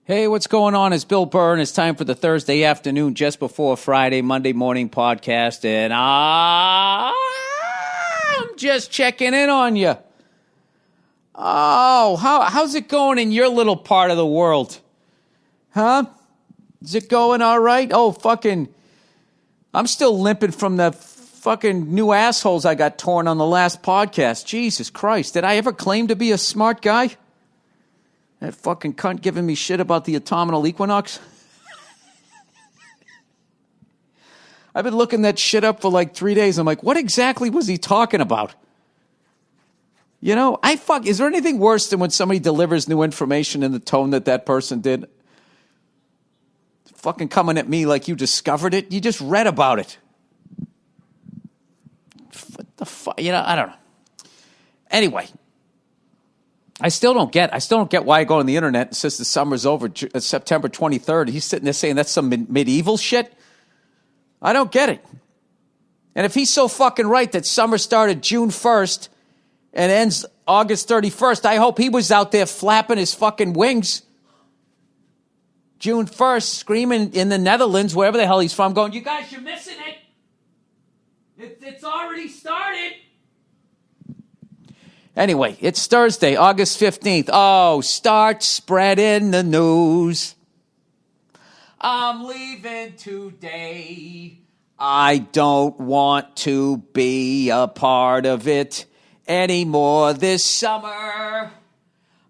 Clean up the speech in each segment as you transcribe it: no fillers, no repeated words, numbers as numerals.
Hey, what's going on? It's Bill Burr, and it's time for the Thursday afternoon, just before Friday, Monday morning podcast, and I'm just checking in on you. Oh, how's it going in your little part of the world? Huh? Is it going all right? Oh, I'm still limping from the fucking new assholes I got torn on the last podcast. Jesus Christ, did I ever claim to be a smart guy? That fucking cunt giving me shit about the autumnal equinox. I've been looking that shit up for like 3 days. I'm like, what exactly was he talking about? You know, is there anything worse than when somebody delivers new information in the tone that person did? Fucking coming at me like you discovered it. You just read about it. What the fuck? You know, I don't know. Anyway. I still don't get why I go on the internet and says the summer's over September 23rd. He's sitting there saying that's some medieval shit. I don't get it. And if he's so fucking right that summer started June 1st and ends August 31st, I hope he was out there flapping his fucking wings June 1st, screaming in the Netherlands, wherever the hell he's from, going, you guys, you're missing it. It's already started. Anyway, it's Thursday, August 15th. Oh, start spreading the news. I'm leaving today. I don't want to be a part of it anymore this summer.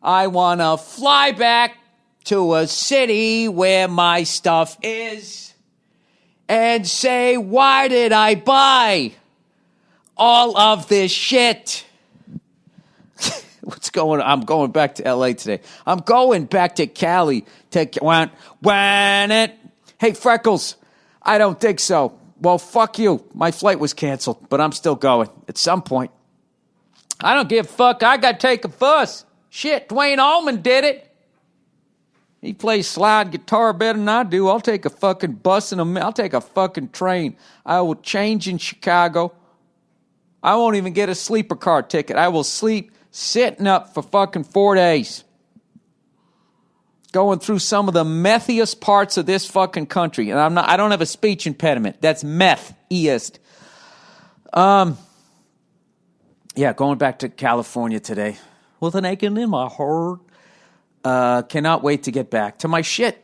I want to fly back to a city where my stuff is and say, why did I buy all of this shit? What's going on? I'm going back to L.A. today. I'm going back to Cali. Hey, Freckles, I don't think so. Well, fuck you. My flight was canceled, but I'm still going at some point. I don't give a fuck. I got to take a bus. Shit, Dwayne Allman did it. He plays slide guitar better than I do. I'll take a fucking bus and I'll take a fucking train. I will change in Chicago. I won't even get a sleeper car ticket. I will sleep sitting up for fucking 4 days. Going through some of the methiest parts of this fucking country. And I don't have a speech impediment. That's meth-east. Yeah, going back to California today. With an aching in my heart. Cannot wait to get back to my shit.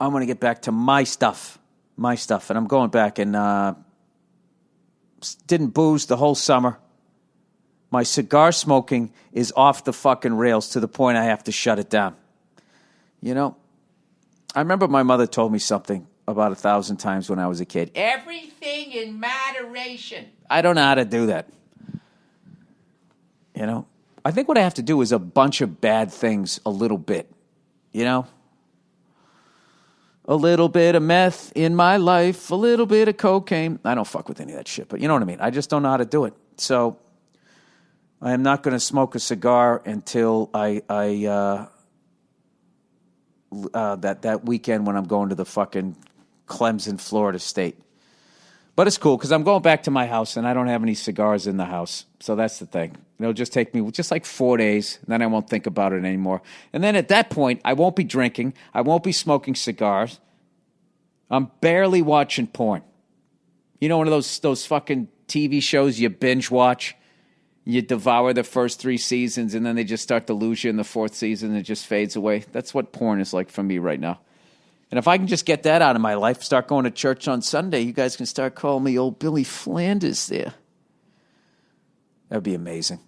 I'm going to get back to my stuff. And I'm going back and didn't booze the whole summer. My cigar smoking is off the fucking rails to the point I have to shut it down. You know, I remember my mother told me something about 1,000 times when I was a kid. Everything in moderation. I don't know how to do that. You know, I think what I have to do is a bunch of bad things a little bit. You know? A little bit of meth in my life, a little bit of cocaine. I don't fuck with any of that shit, but you know what I mean? I just don't know how to do it. So I am not going to smoke a cigar until that weekend when I'm going to the fucking Clemson, Florida State. But it's cool because I'm going back to my house and I don't have any cigars in the house. So that's the thing. It'll just take me just like 4 days, and then I won't think about it anymore. And then at that point, I won't be drinking. I won't be smoking cigars. I'm barely watching porn. You know, one of those fucking TV shows you binge watch? You devour the first 3 seasons, and then they just start to lose you in the 4th season, and it just fades away. That's what porn is like for me right now. And if I can just get that out of my life, start going to church on Sunday, you guys can start calling me old Billy Flanders there. That would be amazing.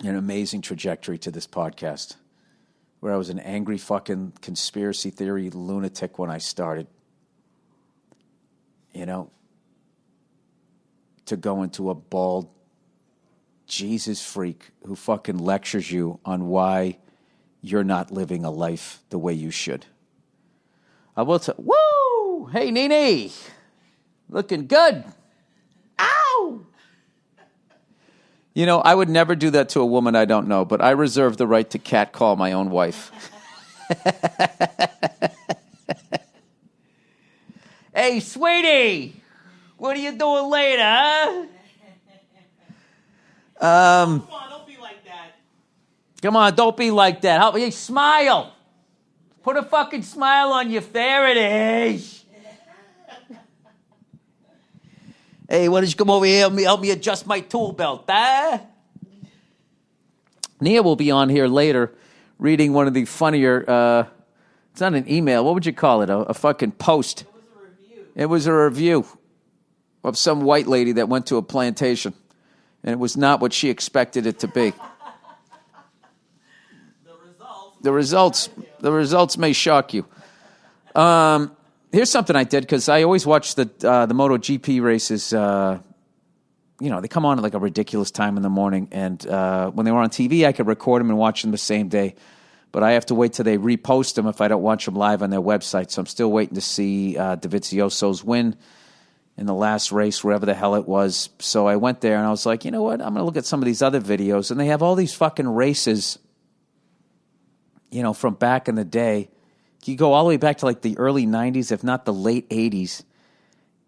An amazing trajectory to this podcast, where I was an angry fucking conspiracy theory lunatic when I started. You know, to go into a bald Jesus freak who fucking lectures you on why you're not living a life the way you should. I will tell. Woo! Hey, Nene, looking good. Ow! You know, I would never do that to a woman I don't know, but I reserve the right to catcall my own wife. Hey, sweetie, what are you doing later, huh? Come on, don't be like that. Come on, don't be like that. Hey, smile. Put a fucking smile on your face. There it is. Hey, why don't you come over here and help me adjust my tool belt, huh? Nia will be on here later reading one of the funnier, it's not an email, what would you call it, a fucking post. It was a review. It was a review of some white lady that went to a plantation, and it was not what she expected it to be. The results may shock you. Here's something I did, because I always watch the MotoGP races. They come on at like a ridiculous time in the morning, and when they were on TV, I could record them and watch them the same day. But I have to wait till they repost them if I don't watch them live on their website. So I'm still waiting to see Dovizioso's win in the last race, wherever the hell it was. So I went there, and I was like, you know what? I'm going to look at some of these other videos, and they have all these fucking races, from back in the day. You go all the way back to like the early 90s, if not the late 80s.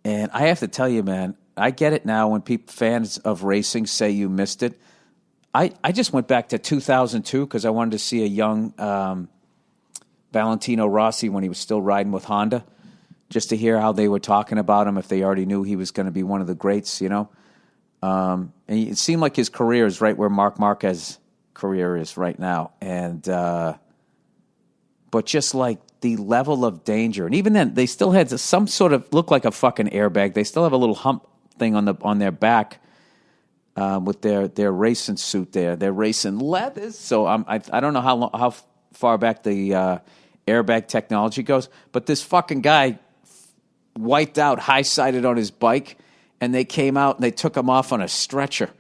And I have to tell you, man, I get it now when fans of racing say you missed it. I just went back to 2002 because I wanted to see a young Valentino Rossi when he was still riding with Honda, just to hear how they were talking about him, if they already knew he was going to be one of the greats, And it seemed like his career is right where Marc Marquez's career is right now. And but just like the level of danger, and even then, they still had some sort of look like a fucking airbag. They still have a little hump thing on their back with their racing suit there, their racing leathers. So I don't know how far back the airbag technology goes, but this fucking guy wiped out, high-sided on his bike, and they came out and they took him off on a stretcher.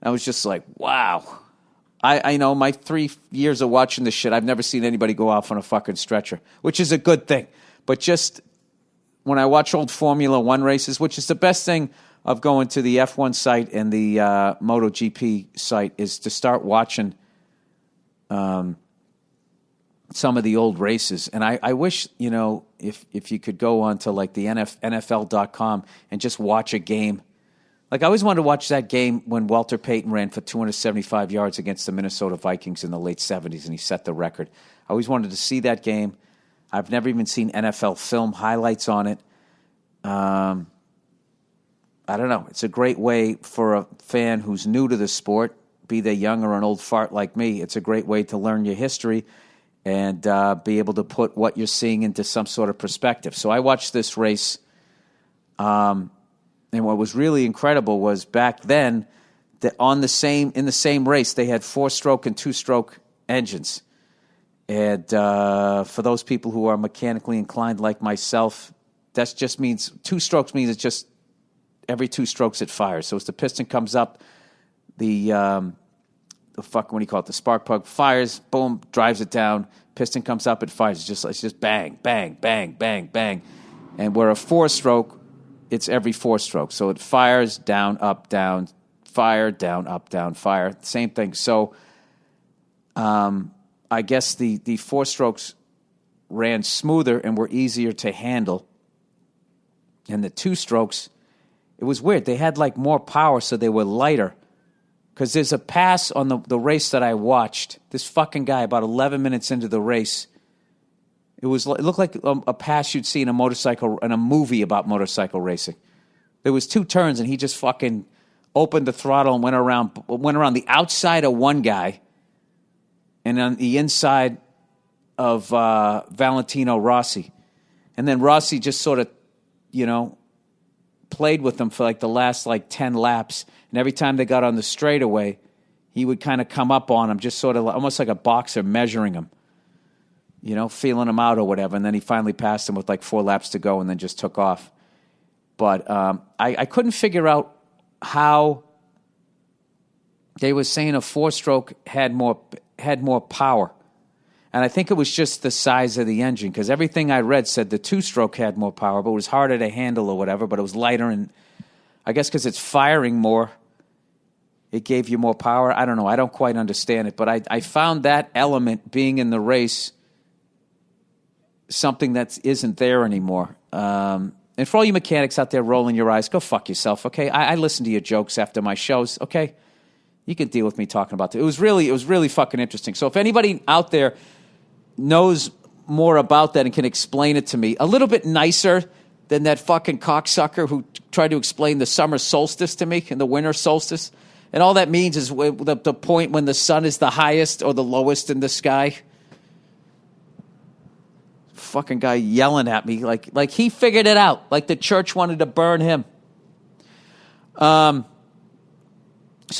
I was just like, wow. I know my 3 years of watching this shit, I've never seen anybody go off on a fucking stretcher, which is a good thing. But just when I watch old Formula One races, which is the best thing of going to the F1 site and the MotoGP site, is to start watching some of the old races. And I wish, if you could go on to like the NFL.com and just watch a game. Like, I always wanted to watch that game when Walter Payton ran for 275 yards against the Minnesota Vikings in the late 70s, and he set the record. I always wanted to see that game. I've never even seen NFL film highlights on it. I don't know. It's a great way for a fan who's new to the sport, be they young or an old fart like me. It's a great way to learn your history and be able to put what you're seeing into some sort of perspective. So I watched this race. And what was really incredible was back then that in the same race they had 4-stroke and 2-stroke engines. And for those people who are mechanically inclined like myself, that just means 2 strokes means it's just every 2 strokes it fires. So as the piston comes up, the spark plug fires, boom, drives it down. Piston comes up, it fires. It's just bang, bang, bang, bang, bang. And where a 4-stroke, it's every 4 strokes. So it fires, down, up, down, fire, down, up, down, fire. Same thing. So I guess the 4 strokes ran smoother and were easier to handle. And the 2 strokes, it was weird. They had like more power, so they were lighter. Because there's a pass on the race that I watched. This fucking guy, about 11 minutes into the race, it looked like a pass you'd see in a movie about motorcycle racing. There was 2 turns, and he just fucking opened the throttle and went around the outside of one guy, and on the inside of Valentino Rossi, and then Rossi just sort of, played with them for like the last 10 laps, and every time they got on the straightaway, he would kind of come up on him, just sort of almost like a boxer measuring him. Feeling him out or whatever, and then he finally passed him with 4 laps to go and then just took off. But I couldn't figure out how they were saying a 4-stroke had more power. And I think it was just the size of the engine, because everything I read said the 2-stroke had more power, but it was harder to handle or whatever, but it was lighter, and I guess because it's firing more, it gave you more power. I don't know. I don't quite understand it, but I found that element being in the race something that isn't there anymore. And for all you mechanics out there rolling your eyes, go fuck yourself, okay? I listen to your jokes after my shows, okay? You can deal with me talking about it. It was really fucking interesting. So if anybody out there knows more about that and can explain it to me a little bit nicer than that fucking cocksucker who tried to explain the summer solstice to me and the winter solstice. And all that means is the point when the sun is the highest or the lowest in the sky. Fucking guy yelling at me like he figured it out, like the church wanted to burn him. So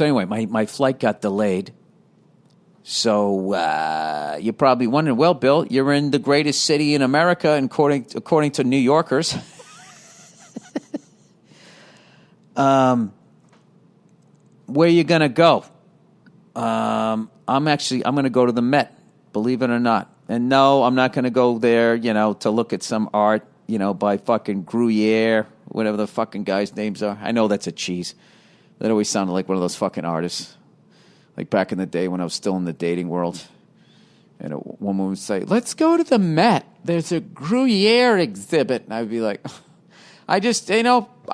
anyway, my flight got delayed. So you're probably wondering, well, Bill, you're in the greatest city in America, according to New Yorkers. Where you gonna go? I'm going to go to the Met, believe it or not. And no, I'm not going to go there, to look at some art, by fucking Gruyere, whatever the fucking guys' names are. I know that's a cheese. That always sounded like one of those fucking artists. Like back in the day when I was still in the dating world. And a woman would say, let's go to the Met. There's a Gruyere exhibit. And I'd be like, I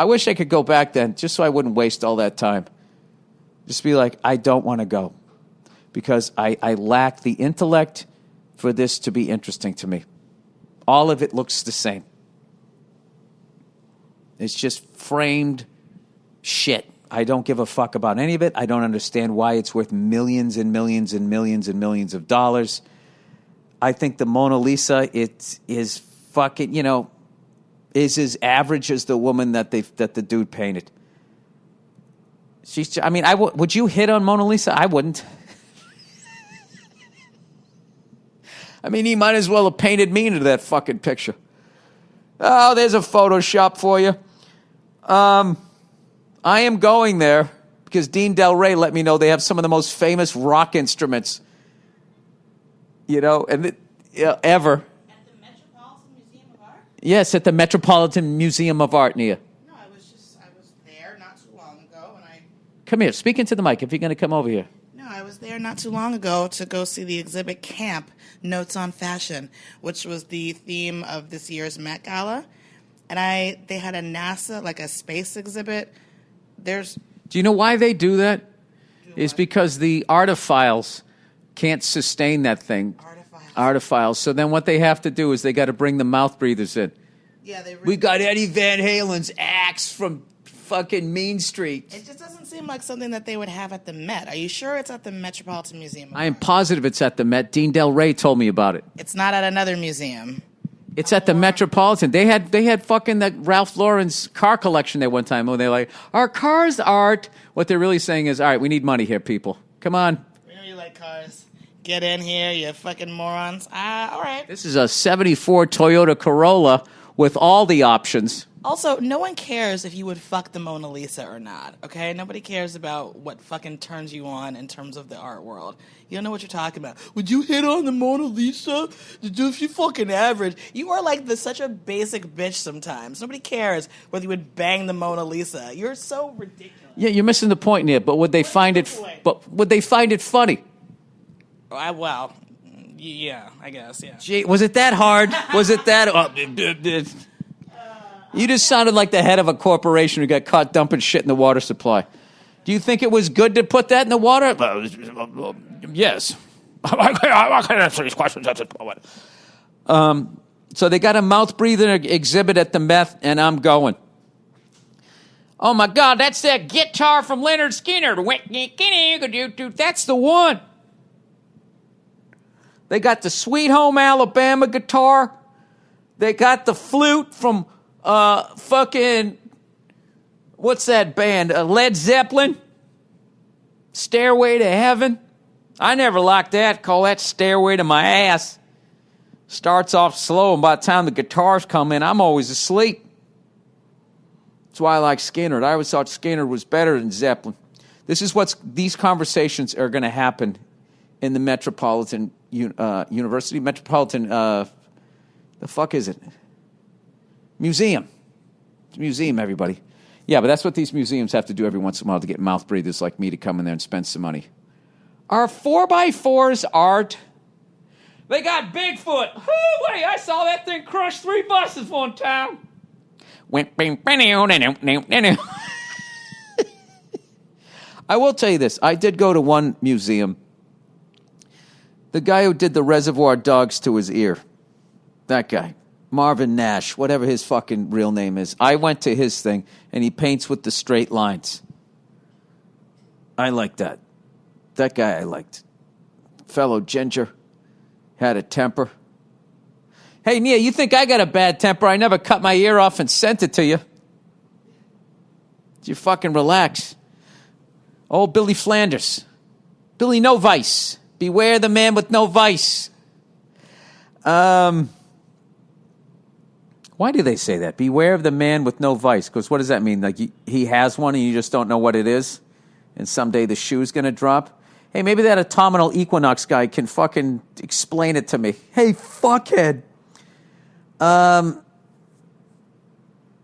wish I could go back then just so I wouldn't waste all that time. Just be like, I don't want to go. Because I lack the intellect for this to be interesting to me. All of it looks the same. It's just framed shit. I don't give a fuck about any of it. I don't understand why it's worth millions and millions and millions and millions of dollars. I think the Mona Lisa is fucking, is as average as the woman that the dude painted. Would you hit on Mona Lisa? I wouldn't. He might as well have painted me into that fucking picture. Oh, there's a Photoshop for you. I am going there because Dean Del Rey let me know they have some of the most famous rock instruments, ever. At the Metropolitan Museum of Art? Yes, at the Metropolitan Museum of Art, Nia. No, I was there not too long ago, and Come here, speak into the mic if you're going to come over here. No, I was there not too long ago to go see the exhibit Camp, Notes on Fashion, which was the theme of this year's Met Gala. And they had a NASA, like a space exhibit. Do you know why they do that? It's because the artophiles can't sustain that thing. Artophiles. So then what they have to do is they got to bring the mouth breathers in. Yeah, we got Eddie Van Halen's axe from fucking Mean Street. It just doesn't seem like something that they would have at the Met. Are you sure it's at the Metropolitan Museum? I am positive it's at the Met. Dean Del Rey told me about it. It's not at another museum. It's at the Metropolitan. They had fucking that Ralph Lauren's car collection there one time when they're like, our cars art. What they're really saying is, all right, we need money here, people. Come on. We know you like cars. Get in here, you fucking morons. All right. This is a 74 Toyota Corolla with all the options. Also, no one cares if you would fuck the Mona Lisa or not, okay? Nobody cares about what fucking turns you on in terms of the art world. You don't know what you're talking about. Would you hit on the Mona Lisa? If you fucking average. You are like such a basic bitch sometimes. Nobody cares whether you would bang the Mona Lisa. You're so ridiculous. Yeah, you're missing the point, Nia. But would they find it funny? Well, yeah, I guess, yeah. Gee, was it that hard? Was it that? You just sounded like the head of a corporation who got caught dumping shit in the water supply. Do you think it was good to put that in the water? Yes. I can answer these questions. So they got a mouth-breathing exhibit at the Met, and I'm going. Oh, my God, that's that guitar from Leonard Skinner. That's the one. They got the Sweet Home Alabama guitar. They got the flute from... fucking, what's that band? Led Zeppelin? Stairway to Heaven? I never liked that. Call that Stairway to my ass. Starts off slow, and by the time the guitars come in, I'm always asleep. That's why I like Skinner. I always thought Skinner was better than Zeppelin. These conversations are going to happen in the Metropolitan University. Metropolitan, the fuck is it? Museum. It's a museum, everybody. Yeah, but that's what these museums have to do every once in a while to get mouth breathers like me to come in there and spend some money. Are 4x4s art? They got Bigfoot. Buddy, I saw that thing crush 3 buses one time. I will tell you this. I did go to one museum. The guy who did the Reservoir Dogs to his ear. That guy. Marvin Nash, whatever his fucking real name is. I went to his thing, and he paints with the straight lines. I like that. That guy I liked. Fellow ginger. Had a temper. Hey, Nia, you think I got a bad temper? I never cut my ear off and sent it to you. You fucking relax. Old Billy Flanders. Billy No Vice. Beware the man with no vice. Why do they say that? Beware of the man with no vice. Because what does that mean? Like he has one and you just don't know what it is? And someday the shoe's going to drop? Hey, maybe that autumnal equinox guy can fucking explain it to me. Hey, fuckhead. Oh,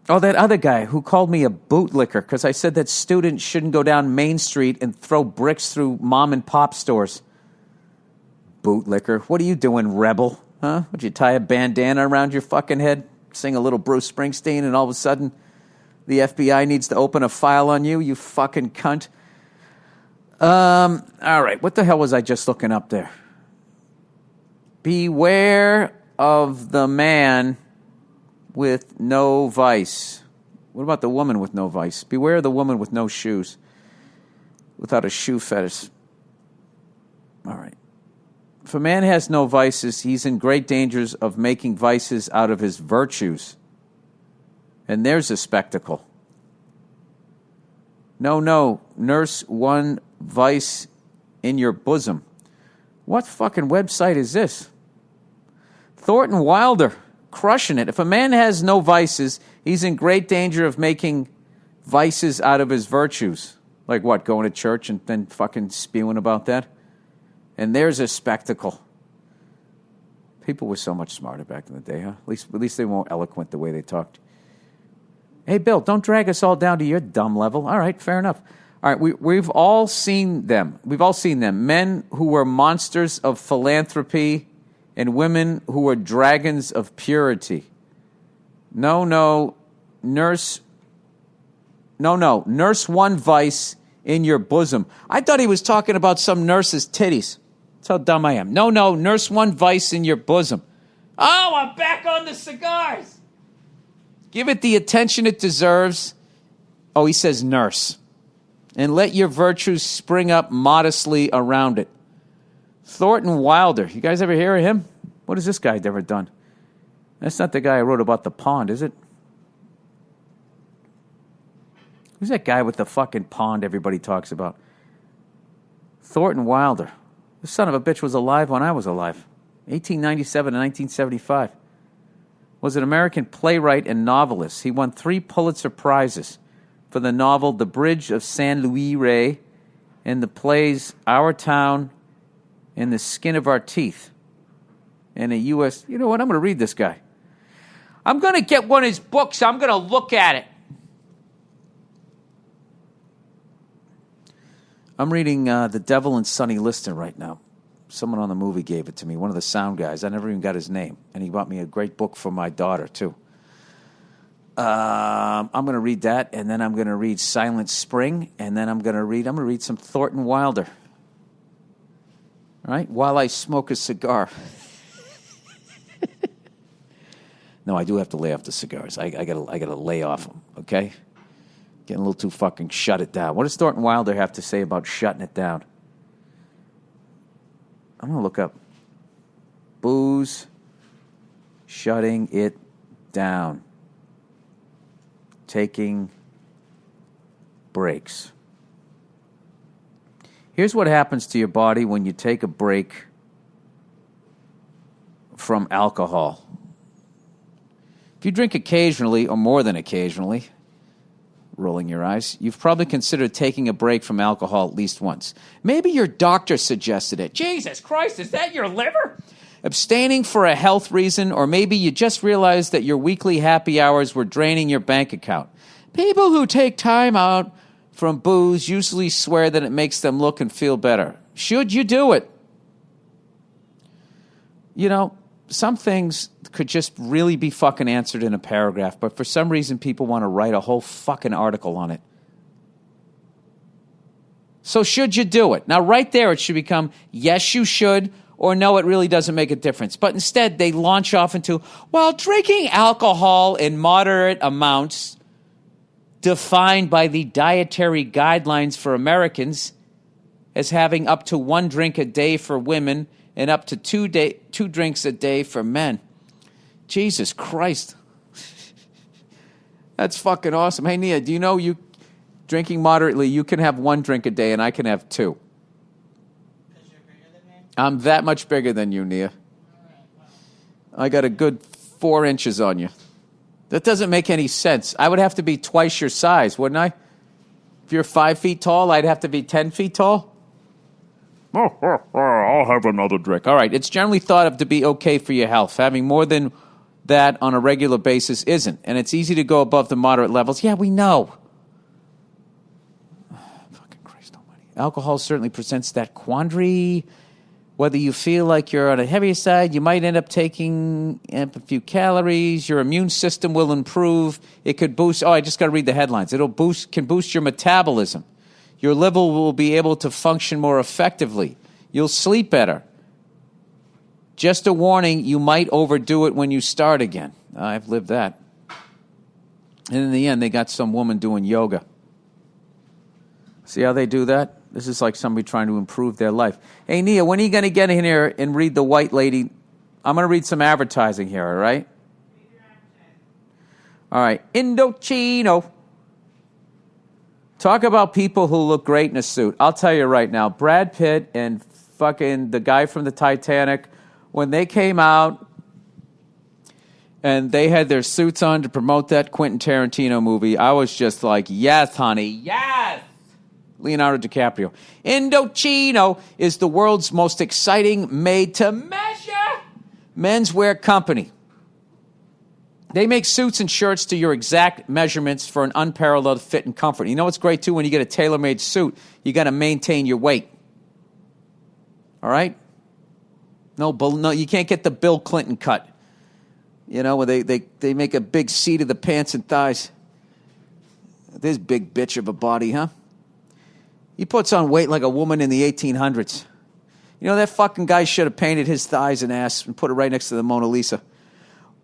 that other guy who called me a bootlicker because I said that students shouldn't go down Main Street and throw bricks through mom and pop stores. Bootlicker. What are you doing, rebel? Huh? Would you tie a bandana around your fucking head? Sing a little Bruce Springsteen, and all of a sudden the FBI needs to open a file on you, you fucking cunt. All right, what the hell was I just looking up there? Beware of the man with no vice. What about the woman with no vice? Beware of the woman with no shoes, without a shoe fetish. All right. If a man has no vices, he's in great dangers of making vices out of his virtues. And there's a spectacle. No, nurse one vice in your bosom. What fucking website is this? Thornton Wilder, crushing it. If a man has no vices, he's in great danger of making vices out of his virtues. Like what, going to church and then fucking spewing about that? And there's a spectacle. People were so much smarter back in the day, huh? At least they weren't eloquent the way they talked. Hey, Bill, don't drag us all down to your dumb level. All right, fair enough. All right, we've all seen them. We've all seen them. Men who were monsters of philanthropy and women who were dragons of purity. No, nurse one vice in your bosom. I thought he was talking about some nurse's titties. That's how dumb I am. No, nurse one vice in your bosom. Oh, I'm back on the cigars. Give it the attention it deserves. Oh, he says nurse. And let your virtues spring up modestly around it. Thornton Wilder. You guys ever hear of him? What has this guy ever done? That's not the guy I wrote about the pond, is it? Who's that guy with the fucking pond everybody talks about? Thornton Wilder. The son of a bitch was alive when I was alive. 1897 to 1975. Was an American playwright and novelist. He won 3 Pulitzer Prizes for the novel The Bridge of San Luis Rey and the plays Our Town and The Skin of Our Teeth. And a U.S. You know what? I'm going to read this guy. I'm going to get one of his books. I'm going to look at it. I'm reading The Devil and Sonny Liston right now. Someone on the movie gave it to me, one of the sound guys. I never even got his name. And he bought me a great book for my daughter, too. I'm going to read that, and then I'm going to read Silent Spring, and then I'm going to read some Thornton Wilder. All right? While I smoke a cigar. No, I do have to lay off the cigars. I gotta lay off them, okay? Getting a little too fucking shut it down. What does Thornton Wilder have to say about shutting it down? I'm going to look up. Booze, shutting it down. Taking breaks. Here's what happens to your body when you take a break from alcohol. If you drink occasionally or more than occasionally, rolling your eyes, you've probably considered taking a break from alcohol at least once. Maybe your doctor suggested it. Jesus Christ, is that your liver? Abstaining for a health reason, or maybe you just realized that your weekly happy hours were draining your bank account. People who take time out from booze usually swear that it makes them look and feel better. Should you do it? You know, some things could just really be fucking answered in a paragraph, but for some reason people want to write a whole fucking article on it. So should you do it? Now right there it should become yes you should or no, it really doesn't make a difference. But instead, they launch off into, well, drinking alcohol in moderate amounts defined by the dietary guidelines for Americans as having up to 1 drink a day for women and up to 2 drinks a day for men. Jesus Christ. That's fucking awesome. Hey, Nia, do you know you drinking moderately, you can have 1 drink a day and I can have 2. Because you're bigger than me? I'm that much bigger than you, Nia. I got a good 4 inches on you. That doesn't make any sense. I would have to be twice your size, wouldn't I? If you're 5 feet tall, I'd have to be 10 feet tall. I'll have another drink. All right, it's generally thought of to be okay for your health. Having more than that on a regular basis isn't, and it's easy to go above the moderate levels. Yeah, we know. Fucking Christ almighty. Alcohol certainly presents that quandary. Whether you feel like you're on a heavier side, you might end up taking a few calories. Your immune system will improve. It could boost. Oh, I just got to read the headlines. Can boost your metabolism. Your liver will be able to function more effectively. You'll sleep better. Just a warning, you might overdo it when you start again. I've lived that. And in the end, they got some woman doing yoga. See how they do that? This is like somebody trying to improve their life. Hey, Nia, when are you going to get in here and read the white lady? I'm going to read some advertising here, all right? All right. Indochino. Talk about people who look great in a suit. I'll tell you right now, Brad Pitt and fucking the guy from the Titanic, when they came out and they had their suits on to promote that Quentin Tarantino movie, I was just like, yes, honey, yes! Leonardo DiCaprio. Indochino is the world's most exciting made-to-measure menswear company. They make suits and shirts to your exact measurements for an unparalleled fit and comfort. You know what's great, too? When you get a tailor-made suit, you got to maintain your weight. All right? No, you can't get the Bill Clinton cut. You know, where they make a big seat of the pants and thighs. This big bitch of a body, huh? He puts on weight like a woman in the 1800s. You know, that fucking guy should have painted his thighs and ass and put it right next to the Mona Lisa.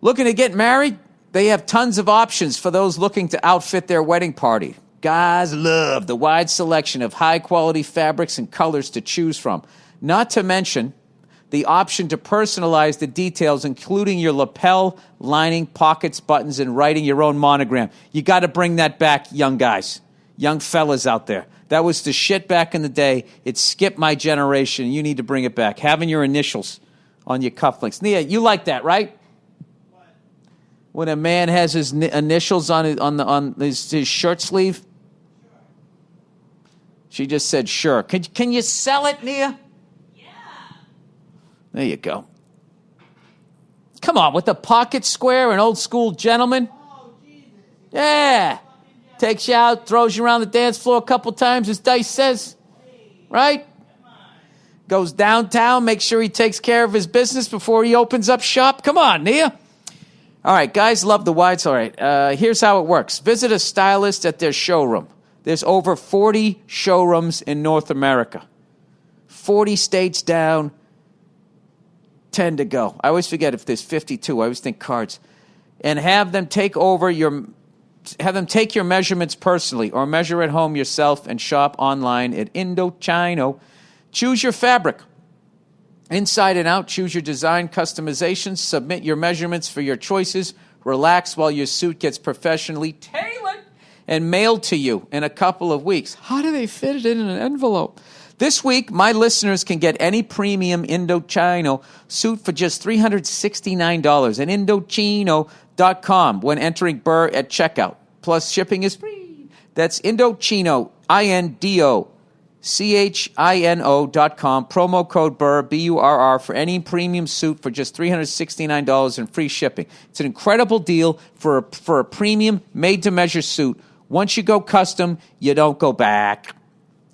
Looking to get married? They have tons of options for those looking to outfit their wedding party. Guys love the wide selection of high-quality fabrics and colors to choose from. Not to mention the option to personalize the details, including your lapel, lining, pockets, buttons, and writing your own monogram. You got to bring that back, young guys, young fellas out there. That was the shit back in the day. It skipped my generation. You need to bring it back. Having your initials on your cufflinks. Nia, you like that, right? What? When a man has his initials on his shirt sleeve? Sure. She just said sure. Can you sell it, Nia? Yeah. There you go. Come on, with the pocket square, an old school gentleman. Oh, Jesus. Yeah. Takes you out, throws you around the dance floor a couple times, as Dice says. Right? Goes downtown, makes sure he takes care of his business before he opens up shop. Come on, Nia. All right, guys love the whites. All right, here's how it works. Visit a stylist at their showroom. There's over 40 showrooms in North America. 40 states down, 10 to go. I always forget if there's 52. I always think cards. And have them take your measurements personally or measure at home yourself and shop online at Indochino. Choose your fabric. Inside and out, choose your design customizations, submit your measurements for your choices, relax while your suit gets professionally tailored and mailed to you in a couple of weeks. How do they fit it in an envelope? This week, my listeners can get any premium Indochino suit for just $369 at Indochino.com when entering Burr at checkout. Plus, shipping is free. That's Indochino, Indochino.com. Promo code Burr, B-U-R-R, for any premium suit for just $369 and free shipping. It's an incredible deal for a premium made-to-measure suit. Once you go custom, you don't go back.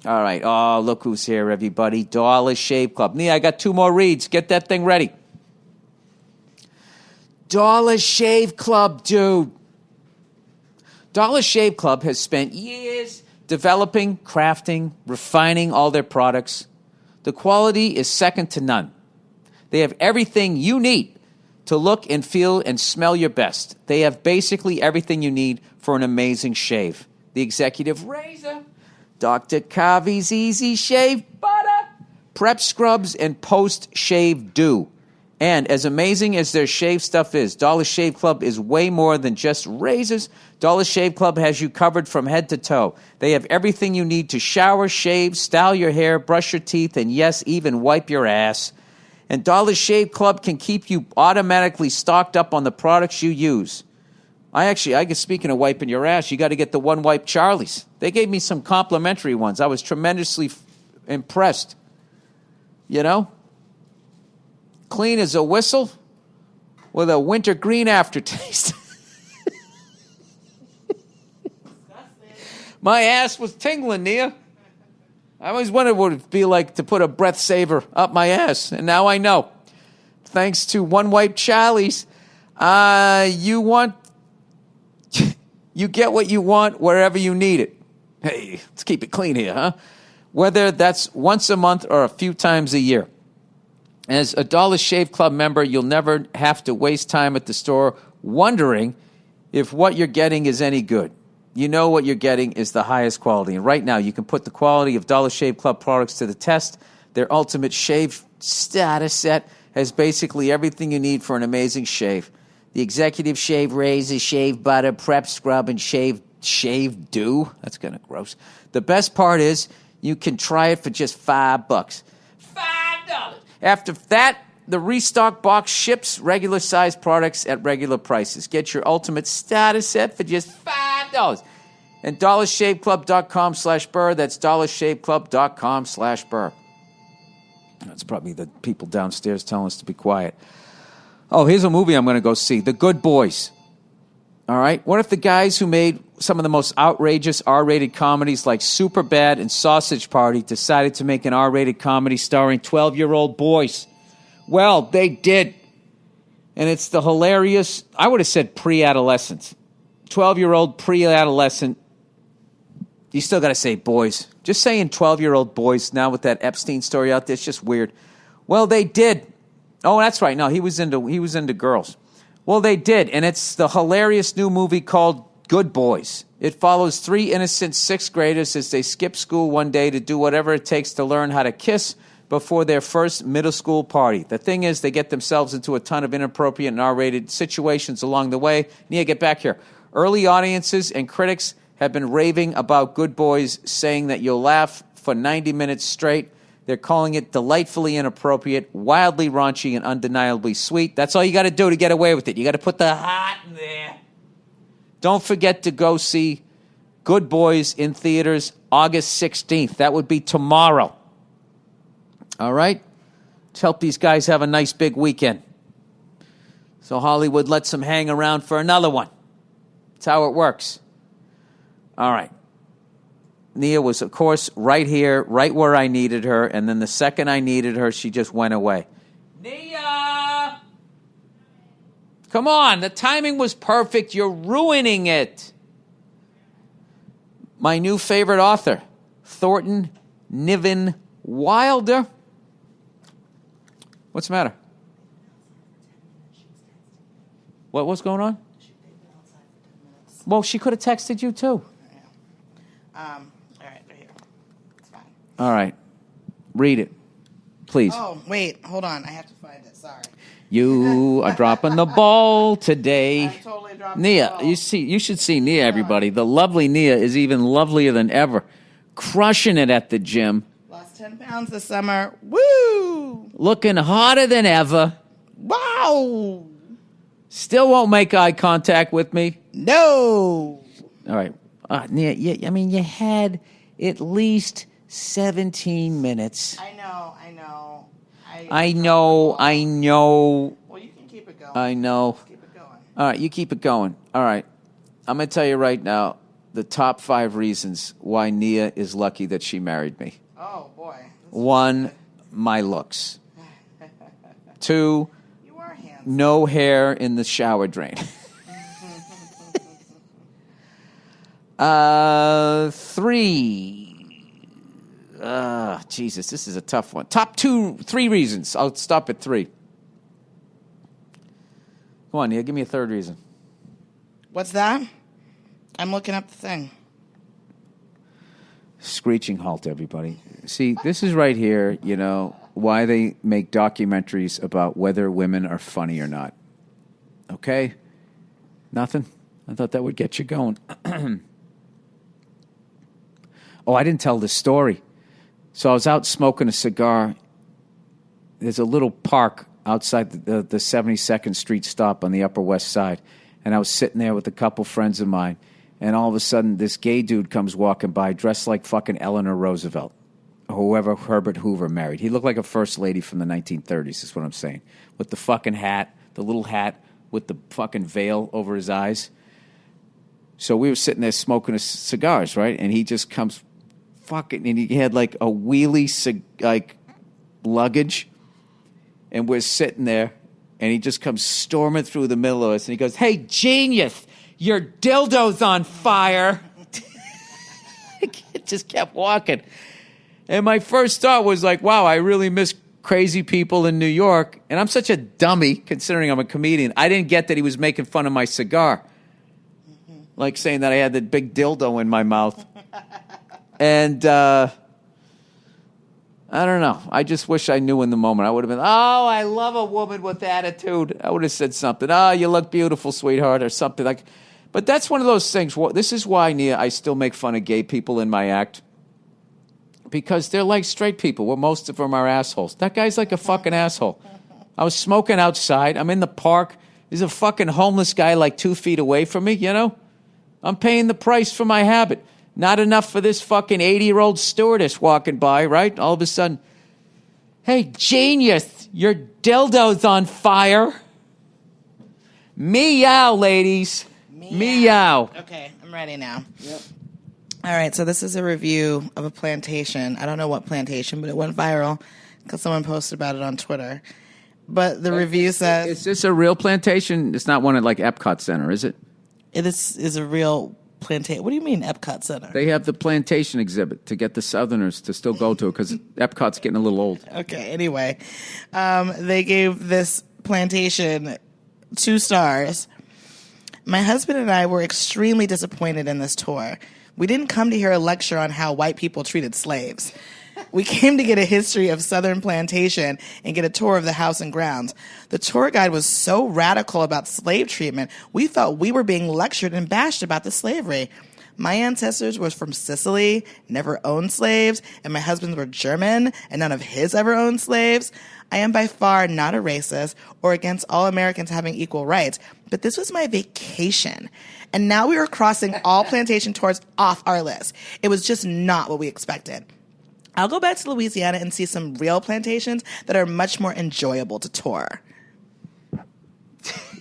All right. Oh, look who's here, everybody. Dollar Shave Club. Nia, I got 2 more reads. Get that thing ready. Dollar Shave Club, dude. Dollar Shave Club has spent years developing, crafting, refining all their products. The quality is second to none. They have everything you need to look and feel and smell your best. They have basically everything you need for an amazing shave. The Executive Razor, Dr. Kavi's Easy Shave Butter, Prep Scrubs, and Post Shave Dew. And as amazing as their shave stuff is, Dollar Shave Club is way more than just razors. Dollar Shave Club has you covered from head to toe. They have everything you need to shower, shave, style your hair, brush your teeth, and yes, even wipe your ass. And Dollar Shave Club can keep you automatically stocked up on the products you use. I guess speaking of wiping your ass, you got to get the One Wipe Charlies. They gave me some complimentary ones. I was tremendously impressed. You know? Clean as a whistle with a wintergreen aftertaste. My ass was tingling, Nia. I always wondered what it would be like to put a breath saver up my ass, and now I know. Thanks to One Wipe Charlies, you get what you want wherever you need it. Hey, let's keep it clean here, huh? Whether that's once a month or a few times a year. As a Dollar Shave Club member, you'll never have to waste time at the store wondering if what you're getting is any good. You know what you're getting is the highest quality. And right now, you can put the quality of Dollar Shave Club products to the test. Their Ultimate Shave Starter Set has basically everything you need for an amazing shave. The Executive Shave Razor, Shave Butter, Prep Scrub, and Shave Dew. That's kind of gross. The best part is you can try it for just $5. $5. After that, the restock box ships regular-sized products at regular prices. Get your Ultimate Starter Set for just $5. And dollarshaveclub.com/Burr. That's dollarshaveclub.com/Burr. That's probably the people downstairs telling us to be quiet. Oh, here's a movie I'm going to go see. The Good Boys. All right? What if the guys who made some of the most outrageous R-rated comedies like Superbad and Sausage Party decided to make an R-rated comedy starring 12-year-old boys? Well, they did. And it's the hilarious, I would have said pre-adolescent. 12-year-old pre-adolescent. You still got to say boys. Just saying 12-year-old boys now with that Epstein story out there, it's just weird. Well, they did. Oh, that's right. No, he was into girls. Well, they did, and it's the hilarious new movie called Good Boys. It follows 3 innocent 6th graders as they skip school one day to do whatever it takes to learn how to kiss before their first middle school party. The thing is, they get themselves into a ton of inappropriate and R-rated situations along the way. Nia, get back here. Early audiences and critics have been raving about Good Boys, saying that you'll laugh for 90 minutes straight. They're calling it delightfully inappropriate, wildly raunchy, and undeniably sweet. That's all you got to do to get away with it. You got to put the heart in there. Don't forget to go see Good Boys in theaters August 16th. That would be tomorrow. All right? Let's help these guys have a nice big weekend. So Hollywood lets them hang around for another one. That's how it works. All right. Nia was, of course, right here, right where I needed her, and then the second I needed her, she just went away. Nia! Come on, the timing was perfect. You're ruining it. My new favorite author, Thornton Niven Wilder. What's the matter? What's going on? Well, she could have texted you, too. All right, right here. It's fine. All right. Read it, please. Oh, wait. Hold on. I have to find it. Sorry. You are dropping the ball today. I'm totally dropping Nia, the ball. you should see Nia, everybody. The lovely Nia is even lovelier than ever. Crushing it at the gym. Lost 10 pounds this summer. Woo! Looking hotter than ever. Wow! Still won't make eye contact with me. No! All right. Nia, you had at least 17 minutes. I know. I know. Well, you can keep it going. I know. Keep it going. All right, you keep it going. All right. I'm going to tell you right now the top 5 reasons why Nia is lucky that she married me. Oh, boy. 1, my looks. 2, You are handsome. no hair in the shower drain. 3. Jesus, this is a tough one. Top 3 reasons. I'll stop at 3. Go on, Nia. Give me a third reason. What's that? I'm looking up the thing. Screeching halt, everybody. See, this is right here, why they make documentaries about whether women are funny or not. Okay? Nothing? I thought that would get you going. Oh, I didn't tell the story. So I was out smoking a cigar. There's a little park outside the 72nd Street stop on the Upper West Side. And I was sitting there with a couple friends of mine. And all of a sudden, this gay dude comes walking by dressed like fucking Eleanor Roosevelt, or whoever Herbert Hoover married. He looked like a first lady from the 1930s, is what I'm saying. With the fucking hat, the little hat with the fucking veil over his eyes. So we were sitting there smoking cigars, right? And he just comes fucking, and he had like a wheelie, luggage. And we're sitting there, and he just comes storming through the middle of us, and he goes, "Hey, genius! Your dildo's on fire." It just kept walking. And my first thought was like, wow, I really miss crazy people in New York. And I'm such a dummy, considering I'm a comedian. I didn't get that he was making fun of my cigar. Like saying that I had that big dildo in my mouth. And I don't know. I just wish I knew in the moment. I would have been, "Oh, I love a woman with attitude." I would have said something. "Oh, you look beautiful, sweetheart," or something like. But that's one of those things. This is why, Nia, I still make fun of gay people in my act. Because they're like straight people, where most of them are assholes. That guy's like a fucking asshole. I was smoking outside. I'm in the park. There's a fucking homeless guy like 2 feet away from me, I'm paying the price for my habit. Not enough for this fucking 80-year-old stewardess walking by, right? All of a sudden, "Hey, genius, your dildo's on fire." Meow, ladies. Meow. Okay, I'm ready now. Yep. All right, so this is a review of a plantation. I don't know what plantation, but it went viral because someone posted about it on Twitter. But the review says... Is this a real plantation? It's not one at like Epcot Center, is it? It is a real plantation. What do you mean Epcot Center? They have the plantation exhibit to get the Southerners to still go to it because Epcot's getting a little old. Okay, anyway. They gave this plantation 2 stars. My husband and I were extremely disappointed in this tour. We didn't come to hear a lecture on how white people treated slaves. We came to get a history of Southern plantation and get a tour of the house and grounds. The tour guide was so radical about slave treatment, we thought we were being lectured and bashed about the slavery. My ancestors were from Sicily, never owned slaves, and my husbands were German, and none of his ever owned slaves. I am by far not a racist or against all Americans having equal rights, but this was my vacation. And now we were crossing all plantation tours off our list. It was just not what we expected. I'll go back to Louisiana and see some real plantations that are much more enjoyable to tour.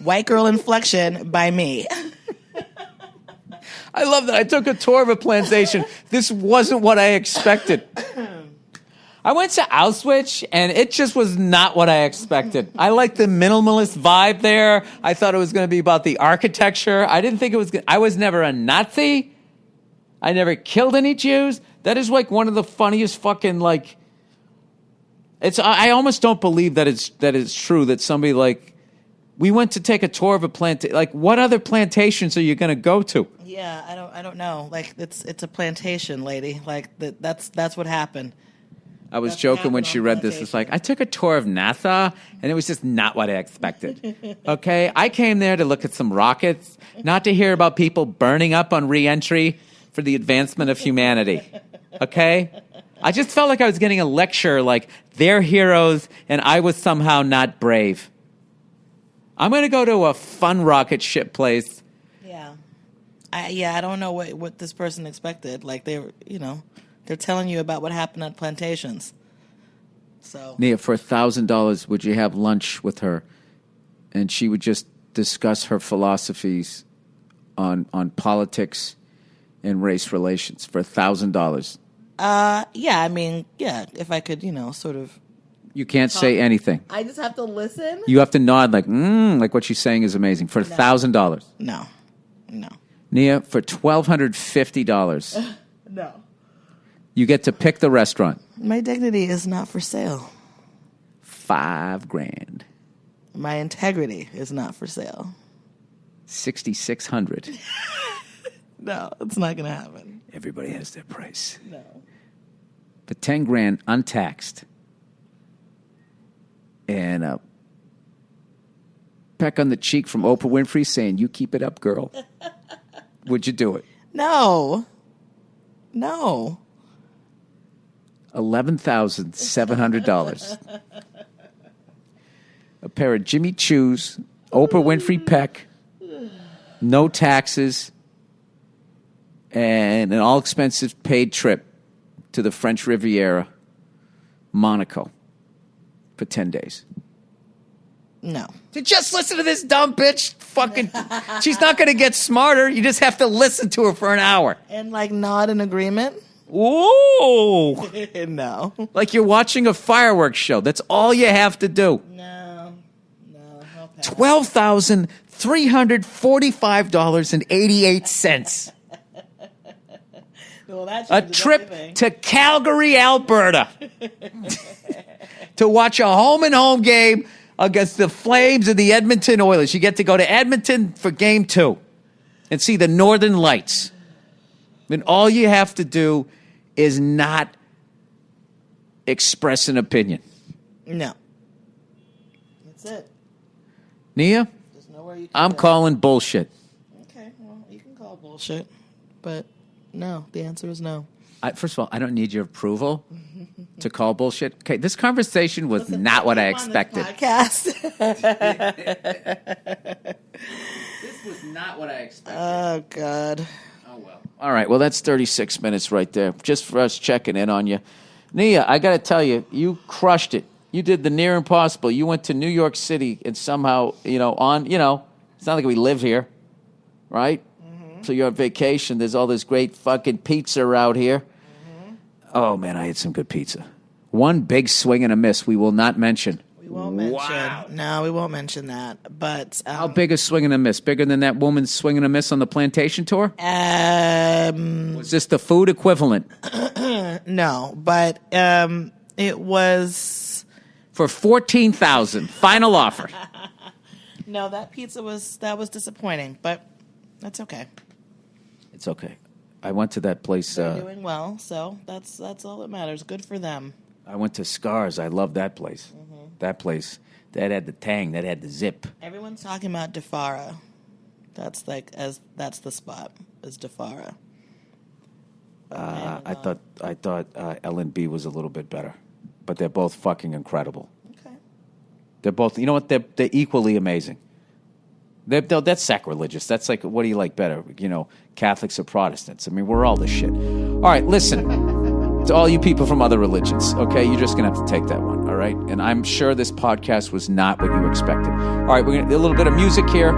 White girl inflection by me. I love that. I took a tour of a plantation. This wasn't what I expected. I went to Auschwitz, and it just was not what I expected. I liked the minimalist vibe there. I thought it was going to be about the architecture. I didn't think it was. I was never a Nazi. I never killed any Jews. That is like one of the funniest fucking like. It's. I almost don't believe that it's true that somebody like. We went to take a tour of a plantation. Like, what other plantations are you going to go to? Yeah, I don't know. Like, it's a plantation, lady. Like that's what happened. I was joking when she read this. It's like, I took a tour of NASA, and it was just not what I expected. Okay? I came there to look at some rockets, not to hear about people burning up on re-entry for the advancement of humanity. Okay? I just felt like I was getting a lecture, like, they're heroes, and I was somehow not brave. I'm going to go to a fun rocket ship place. Yeah. I don't know what this person expected. Like, they're telling you about what happened at plantations. So, Nia, for $1,000, would you have lunch with her, and she would just discuss her philosophies on politics and race relations for $1,000? Yeah. I mean, yeah. If I could, sort of. You can't say anything. I just have to listen. You have to nod like what she's saying is amazing for $1,000. No. Nia, for $1,250. No. You get to pick the restaurant. My dignity is not for sale. $5,000. My integrity is not for sale. $6,600. No, it's not going to happen. Everybody has their price. No. For $10,000 untaxed. And a peck on the cheek from Oprah Winfrey saying, "You keep it up, girl." Would you do it? No. No. $11,700. A pair of Jimmy Choos, Oprah Winfrey Peck, no taxes, and an all-expenses paid trip to the French Riviera, Monaco, for 10 days. No. To just listen to this dumb bitch fucking... She's not going to get smarter. You just have to listen to her for an hour. And like nod in agreement? Ooh. No. Like you're watching a fireworks show. That's all you have to do. No. I'll pass. $12,345.88. Well, that A changes trip everything. to Calgary, Alberta. To watch a home-and-home game against the Flames and the Edmonton Oilers. You get to go to Edmonton for Game 2 and see the Northern Lights. And all you have to do is not express an opinion. No. That's it. Nia, There's nowhere you can I'm go. calling bullshit. Okay, well, you can call bullshit. But no, the answer is no. First of all, I don't need your approval to call bullshit. Okay, this conversation was not what I expected. Podcast. This was not what I expected. Oh, God. Oh, well. All right, well, that's 36 minutes right there, just for us checking in on you. Nia, I got to tell you, you crushed it. You did the near impossible. You went to New York City and somehow, it's not like we live here, right? Mm-hmm. So you're on vacation. There's all this great fucking pizza out here. Mm-hmm. Oh, man, I had some good pizza. One big swing and a miss we will not mention. We won't mention. Wow. No, we won't mention that. But How big a swing and a miss? Bigger than that woman's swing and a miss on the plantation tour? Was this the food equivalent? No, but it was. For $14,000. Final offer. No, that pizza was disappointing, but that's okay. It's okay. I went to that place. They're doing well, so that's all that matters. Good for them. I went to Scars. I love that place. Mm-hmm. That place. That had the tang. That had the zip. Everyone's talking about Defara. That's the spot is Defara. I thought L&B was a little bit better, but they're both fucking incredible. Okay. They're both. You know what? They're equally amazing. That's sacrilegious. That's like, what do you like better? Catholics or Protestants? I mean, we're all this shit. All right, listen. To all you people from other religions, okay? You're just going to have to take that one, all right? And I'm sure this podcast was not what you expected. All right, we're going to do a little bit of music here,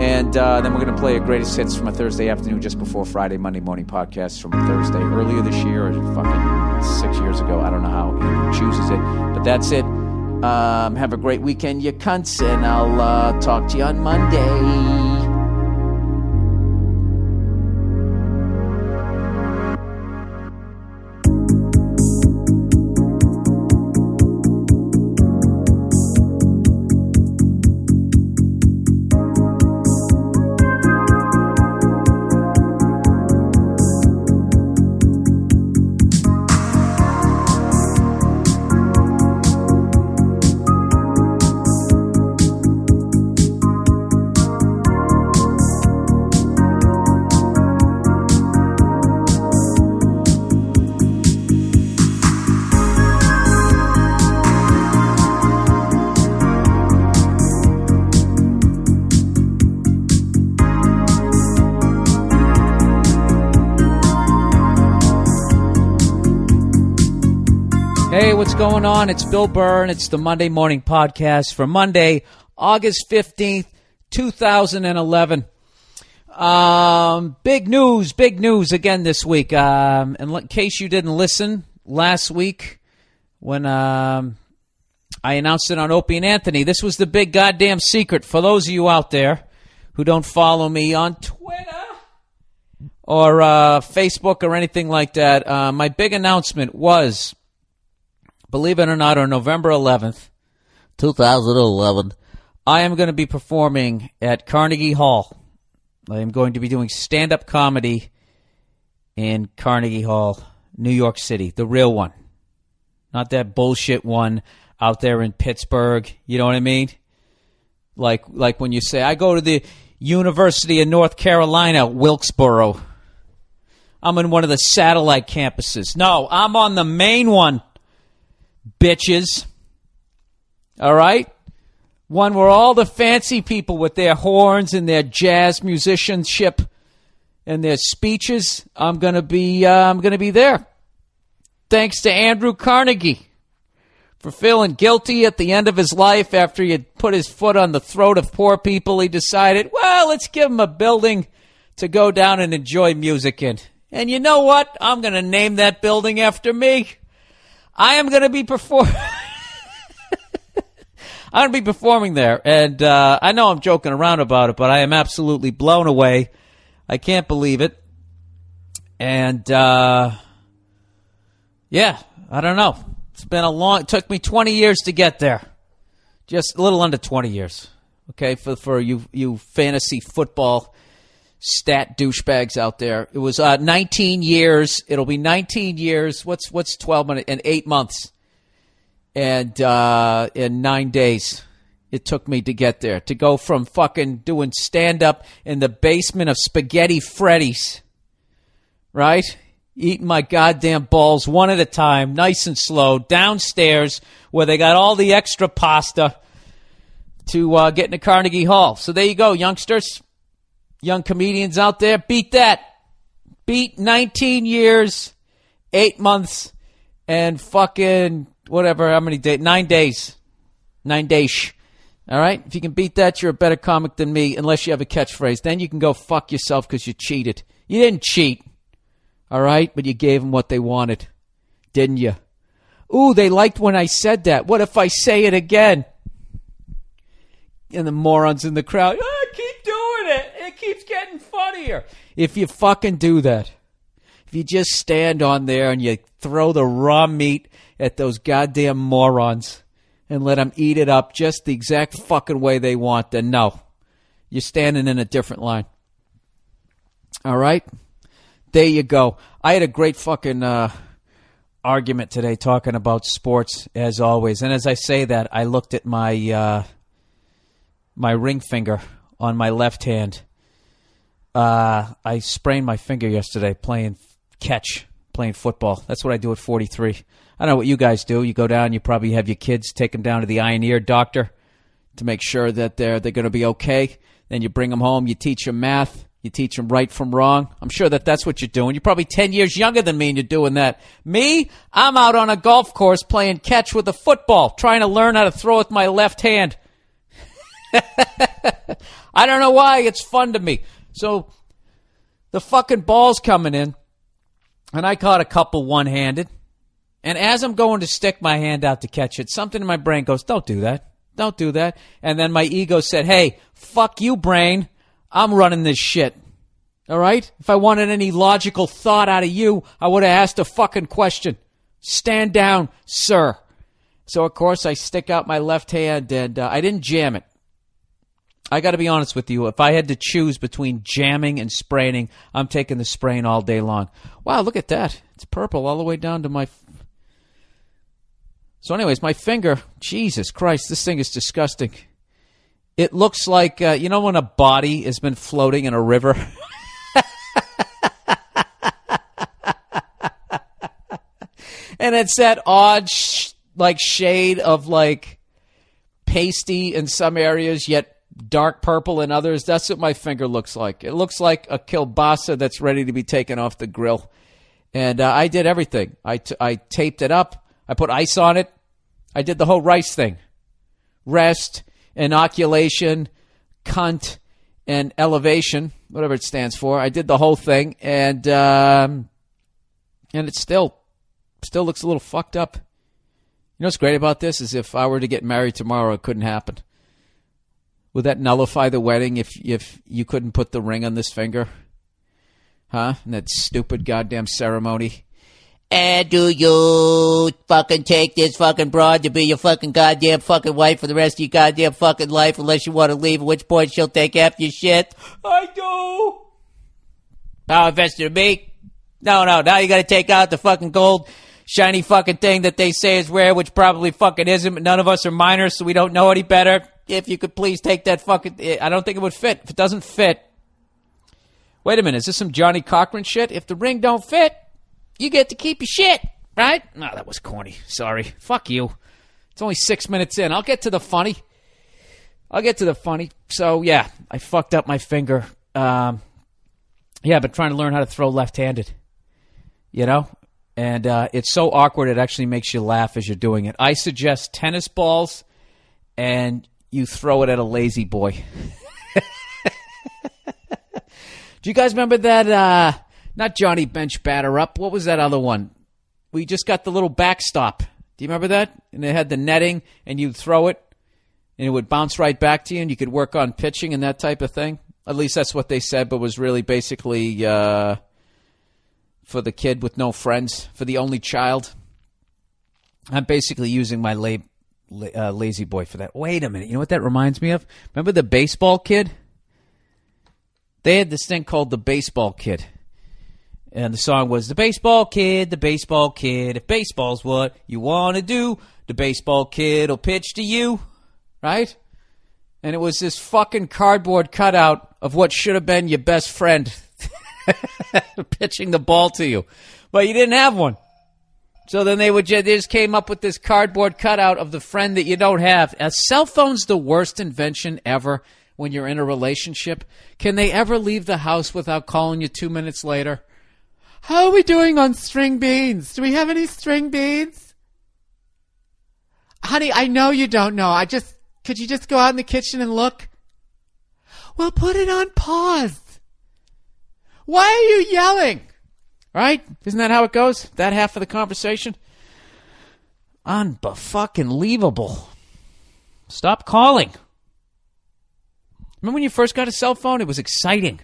and then we're going to play a greatest hits from a Thursday afternoon just before Friday, Monday morning podcast from a Thursday earlier this year or fucking 6 years ago. I don't know how he chooses it, but that's it. Have a great weekend, you cunts, and I'll talk to you on Monday. Hey, what's going on? It's Bill Burr, and it's the Monday Morning Podcast for Monday, August 15th, 2011. Big news again this week. In case you didn't listen last week when I announced it on Opie and Anthony, this was the big goddamn secret for those of you out there who don't follow me on Twitter or Facebook or anything like that. My big announcement was, believe it or not, on November 11th, 2011, I am going to be performing at Carnegie Hall. I am going to be doing stand-up comedy in Carnegie Hall, New York City, the real one. Not that bullshit one out there in Pittsburgh. You know what I mean? Like when you say, I go to the University of North Carolina, Wilkesboro. I'm in one of the satellite campuses. No, I'm on the main one, bitches. All right? One where all the fancy people with their horns and their jazz musicianship and their speeches, I'm gonna be there. Thanks to Andrew Carnegie for feeling guilty at the end of his life after he had put his foot on the throat of poor people. He decided, well, let's give him a building to go down and enjoy music in. And you know what? I'm going to name that building after me. I am going to be performing. I'm going to be performing there. And I know I'm joking around about it, but I am absolutely blown away. I can't believe it. And, yeah, I don't know. It took me 20 years to get there. Just a little under 20 years. Okay, for you fantasy football stat douchebags out there. It was 19 years. It'll be 19 years. What's 12 months and 8 months? And in 9 days it took me to get there. To go from fucking doing stand-up in the basement of Spaghetti Freddy's, right? Eating my goddamn balls one at a time, nice and slow, downstairs where they got all the extra pasta, to get into Carnegie Hall. So there you go, youngsters. Young comedians out there, beat that. Beat 19 years, 8 months, and fucking whatever, how many days? 9 days. 9 days. All right? If you can beat that, you're a better comic than me, unless you have a catchphrase. Then you can go fuck yourself because you cheated. You didn't cheat. All right? But you gave them what they wanted. Didn't you? Ooh, they liked when I said that. What if I say it again? And the morons in the crowd, keep doing it. It keeps getting funnier. If you fucking do that, if you just stand on there and you throw the raw meat at those goddamn morons and let them eat it up just the exact fucking way they want, then no. You're standing in a different line. All right? There you go. I had a great fucking argument today talking about sports, as always. And as I say that, I looked at my ring finger on my left hand. I sprained my finger yesterday playing football. That's what I do at 43. I don't know what you guys do. You go down, you probably have your kids, take them down to the eye and ear doctor to make sure that they're going to be okay. Then you bring them home, you teach them math, you teach them right from wrong. I'm sure that's what you're doing. You're probably 10 years younger than me and you're doing that. Me, I'm out on a golf course playing catch with a football, trying to learn how to throw with my left hand. I don't know why. It's fun to me. So the fucking ball's coming in, and I caught a couple one-handed. And as I'm going to stick my hand out to catch it, something in my brain goes, don't do that. Don't do that. And then my ego said, hey, fuck you, brain. I'm running this shit. All right? If I wanted any logical thought out of you, I would have asked a fucking question. Stand down, sir. So, of course, I stick out my left hand, and I didn't jam it. I got to be honest with you. If I had to choose between jamming and spraining, I'm taking the sprain all day long. Wow, look at that. It's purple all the way down to my... So anyways, my finger, Jesus Christ, this thing is disgusting. It looks like, you know when a body has been floating in a river? And it's that odd, shade of, pasty in some areas, yet dark purple in others. That's what my finger looks like. It looks like a kielbasa that's ready to be taken off the grill. And I did everything. I taped it up. I put ice on it. I did the whole rice thing. Rest, inoculation, cunt, and elevation, whatever it stands for. I did the whole thing, and it still looks a little fucked up. You know what's great about this is if I were to get married tomorrow, it couldn't happen. Would that nullify the wedding if you couldn't put the ring on this finger? Huh? And that stupid goddamn ceremony. And do you fucking take this fucking broad to be your fucking goddamn fucking wife for the rest of your goddamn fucking life unless you want to leave, at which point she'll take after your shit? I do. How invested in me? No, now you gotta take out the fucking gold shiny fucking thing that they say is rare, which probably fucking isn't, but none of us are minors, so we don't know any better. If you could please take that fucking... I don't think it would fit. If it doesn't fit... Wait a minute, is this some Johnny Cochran shit? If the ring don't fit, you get to keep your shit, right? No, that was corny. Sorry. Fuck you. It's only 6 minutes in. I'll get to the funny. So, yeah, I fucked up my finger. Yeah, I've been trying to learn how to throw left-handed. You know? And it's so awkward it actually makes you laugh as you're doing it. I suggest tennis balls and you throw it at a lazy boy. Do you guys remember that, not Johnny Bench Batter Up, what was that other one? We just got the little backstop. Do you remember that? And it had the netting, and you'd throw it, and it would bounce right back to you, and you could work on pitching and that type of thing. At least that's what they said, but was really basically for the kid with no friends, for the only child. I'm basically using my lazy boy for that. Wait a minute. You know what that reminds me of? Remember the baseball kid? They had this thing called the Baseball Kid. And the song was, the baseball kid, if baseball's what you want to do, the baseball kid will pitch to you, right? And it was this fucking cardboard cutout of what should have been your best friend pitching the ball to you. But you didn't have one. So then they just came up with this cardboard cutout of the friend that you don't have. A cell phone's the worst invention ever when you're in a relationship. Can they ever leave the house without calling you 2 minutes later? How are we doing on string beans? Do we have any string beans? Honey, I know you don't know. Could you just go out in the kitchen and look? Well, put it on pause. Why are you yelling? Right? Isn't that how it goes? That half of the conversation? Unfucking-leavable. Stop calling. Remember when you first got a cell phone? It was exciting.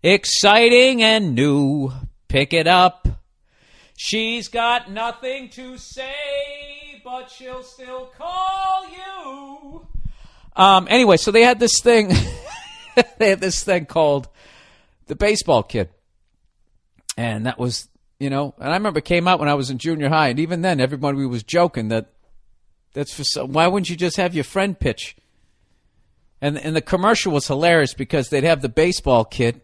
Exciting and new. Pick it up. She's got nothing to say, but she'll still call you. Anyway, so they had this thing. They had this thing called the Baseball Kid. And that was, and I remember it came out when I was in junior high. And even then, everybody was joking that's for why wouldn't you just have your friend pitch? And the commercial was hilarious because they'd have the baseball kid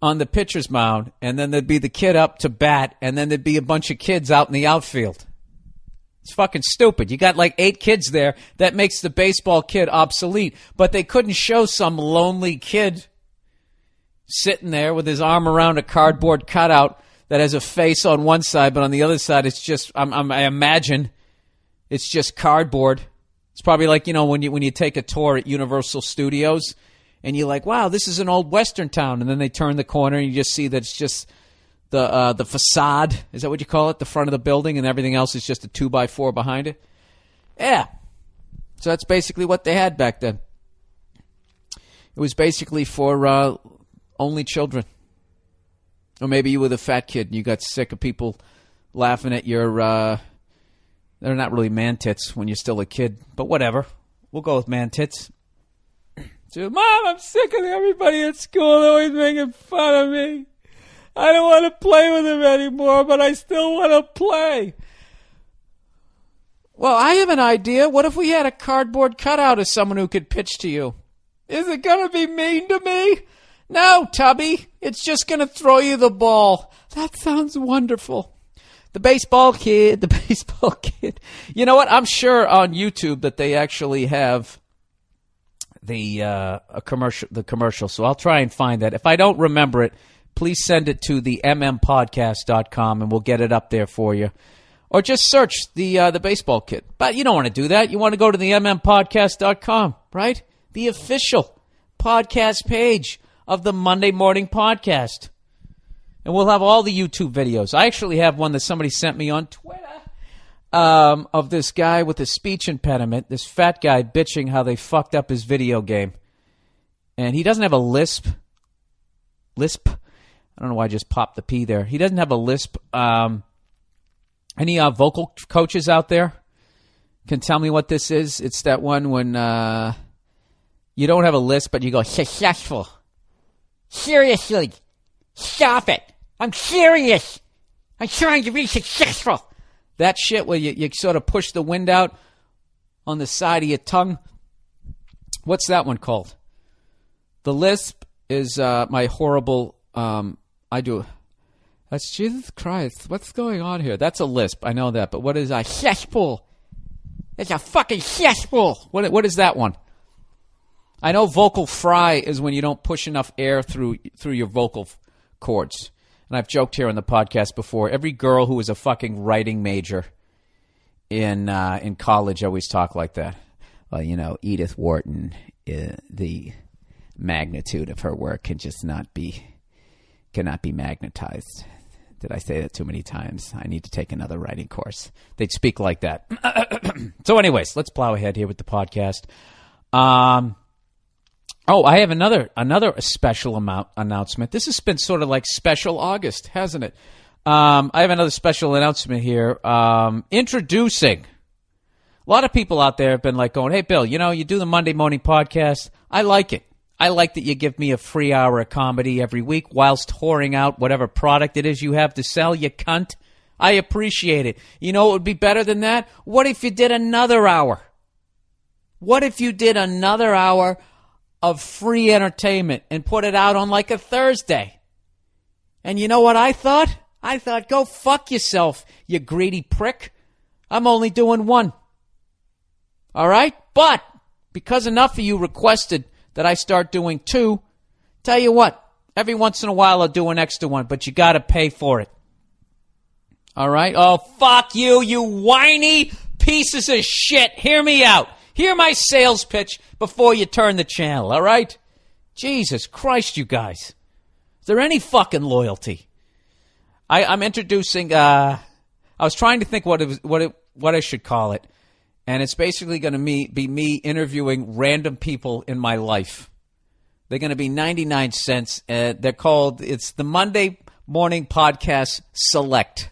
on the pitcher's mound, and then there'd be the kid up to bat, and then there'd be a bunch of kids out in the outfield. It's fucking stupid. You got like 8 kids there. That makes the baseball kid obsolete. But they couldn't show some lonely kid sitting there with his arm around a cardboard cutout that has a face on one side, but on the other side it's just, I imagine, it's just cardboard. It's probably like, when you take a tour at Universal Studios and you're like, wow, this is an old Western town. And then they turn the corner and you just see that it's just the facade. Is that what you call it? The front of the building, and everything else is just a 2x4 behind it. Yeah. So that's basically what they had back then. It was basically for only children. Or maybe you were the fat kid and you got sick of people laughing at your... They're not really man tits when you're still a kid, but whatever. We'll go with man tits. So, Mom, I'm sick of everybody at school always making fun of me. I don't want to play with them anymore, but I still want to play. Well, I have an idea. What if we had a cardboard cutout of someone who could pitch to you? Is it going to be mean to me? No, Tubby. It's just going to throw you the ball. That sounds wonderful. The baseball kid. You know what? I'm sure on YouTube that they actually have the commercial. So I'll try and find that. If I don't remember it, please send it to the mmpodcast.com and we'll get it up there for you. Or just search the baseball kid. But you don't want to do that. You want to go to the mmpodcast.com, right? The official podcast page of the Monday Morning Podcast. And we'll have all the YouTube videos. I actually have one that somebody sent me on Twitter of this guy with a speech impediment, this fat guy bitching how they fucked up his video game. And he doesn't have a lisp. I don't know why I just popped the P there. He doesn't have a lisp. Any vocal coaches out there can tell me what this is? It's that one when you don't have a list, but you go, successful. Seriously. Stop it. I'm serious. I'm trying to be successful. That shit where you sort of push the wind out on the side of your tongue. What's that one called? The lisp is my horrible, I do. That's Jesus Christ. What's going on here? That's a lisp. I know that. But what is a cesspool? It's a fucking cesspool. What is that one? I know vocal fry is when you don't push enough air through your vocal cords. And I've joked here on the podcast before. Every girl who was a fucking writing major in college always talk like that. Well, you know, Edith Wharton, the magnitude of her work cannot be magnetized. Did I say that too many times? I need to take another writing course. They'd speak like that. So anyways, let's plow ahead here with the podcast. I have another special announcement. This has been sort of like special August, hasn't it? I have another special announcement here. Introducing. A lot of people out there have been like going, hey, Bill, you know, you do the Monday morning podcast. I like it. I like that you give me a free hour of comedy every week whilst whoring out whatever product it is you have to sell, you cunt. I appreciate it. You know what would be better than that? What if you did another hour? What if you did another hour of free entertainment and put it out on like a Thursday? And you know what I thought? I thought, go fuck yourself, you greedy prick. I'm only doing one. All right? But because enough of you requested that I start doing two, tell you what, every once in a while I'll do an extra one, but you got to pay for it. All right? Oh, fuck you, you whiny pieces of shit. Hear me out. Hear my sales pitch before you turn the channel, all right? Jesus Christ, you guys. Is there any fucking loyalty? I'm introducing, I was trying to think what I should call it. And it's basically going to be me interviewing random people in my life. They're going to be 99 cents. It's the Monday Morning Podcast Select.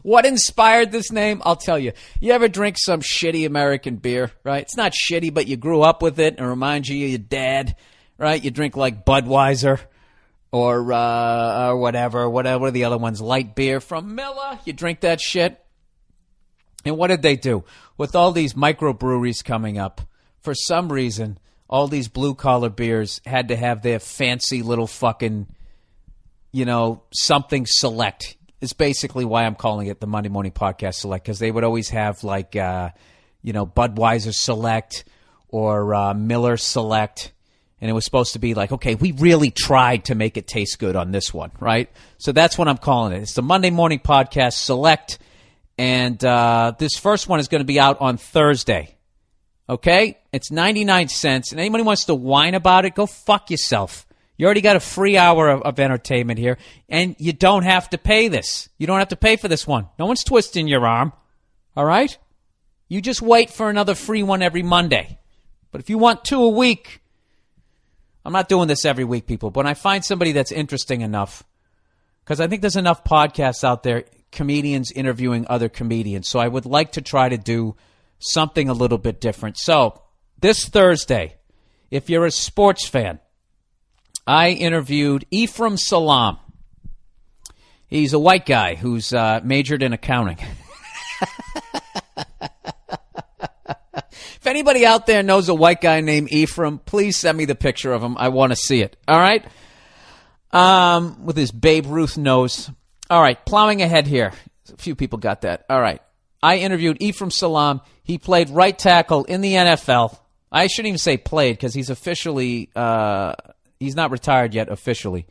What inspired this name? I'll tell you. You ever drink some shitty American beer, right? It's not shitty, but you grew up with it and it reminds you of your dad, right? You drink like Budweiser or whatever. What are the other ones? Light beer from Miller. You drink that shit. And what did they do? With all these microbreweries coming up, for some reason, all these blue-collar beers had to have their fancy little fucking, you know, something select. It's basically why I'm calling it the Monday Morning Podcast Select, because they would always have like, Budweiser Select or Miller Select. And it was supposed to be like, okay, we really tried to make it taste good on this one, right? So that's what I'm calling it. It's the Monday Morning Podcast Select. And this first one is going to be out on Thursday. Okay? It's 99 cents. And anybody wants to whine about it, go fuck yourself. You already got a free hour of entertainment here. And you don't have to pay this. You don't have to pay for this one. No one's twisting your arm. All right? You just wait for another free one every Monday. But if you want 2 a week, I'm not doing this every week, people. But when I find somebody that's interesting enough, because I think there's enough podcasts out there, comedians interviewing other comedians. So I would like to try to do something a little bit different. So this Thursday, if you're a sports fan, I interviewed Ephraim Salam. He's a white guy who's majored in accounting. If anybody out there knows a white guy named Ephraim, please send me the picture of him. I want to see it. All right? With his Babe Ruth nose. All right, plowing ahead here. A few people got that. All right. I interviewed Ephraim Salam. He played right tackle in the NFL. I shouldn't even say played because he's officially he's not retired yet officially.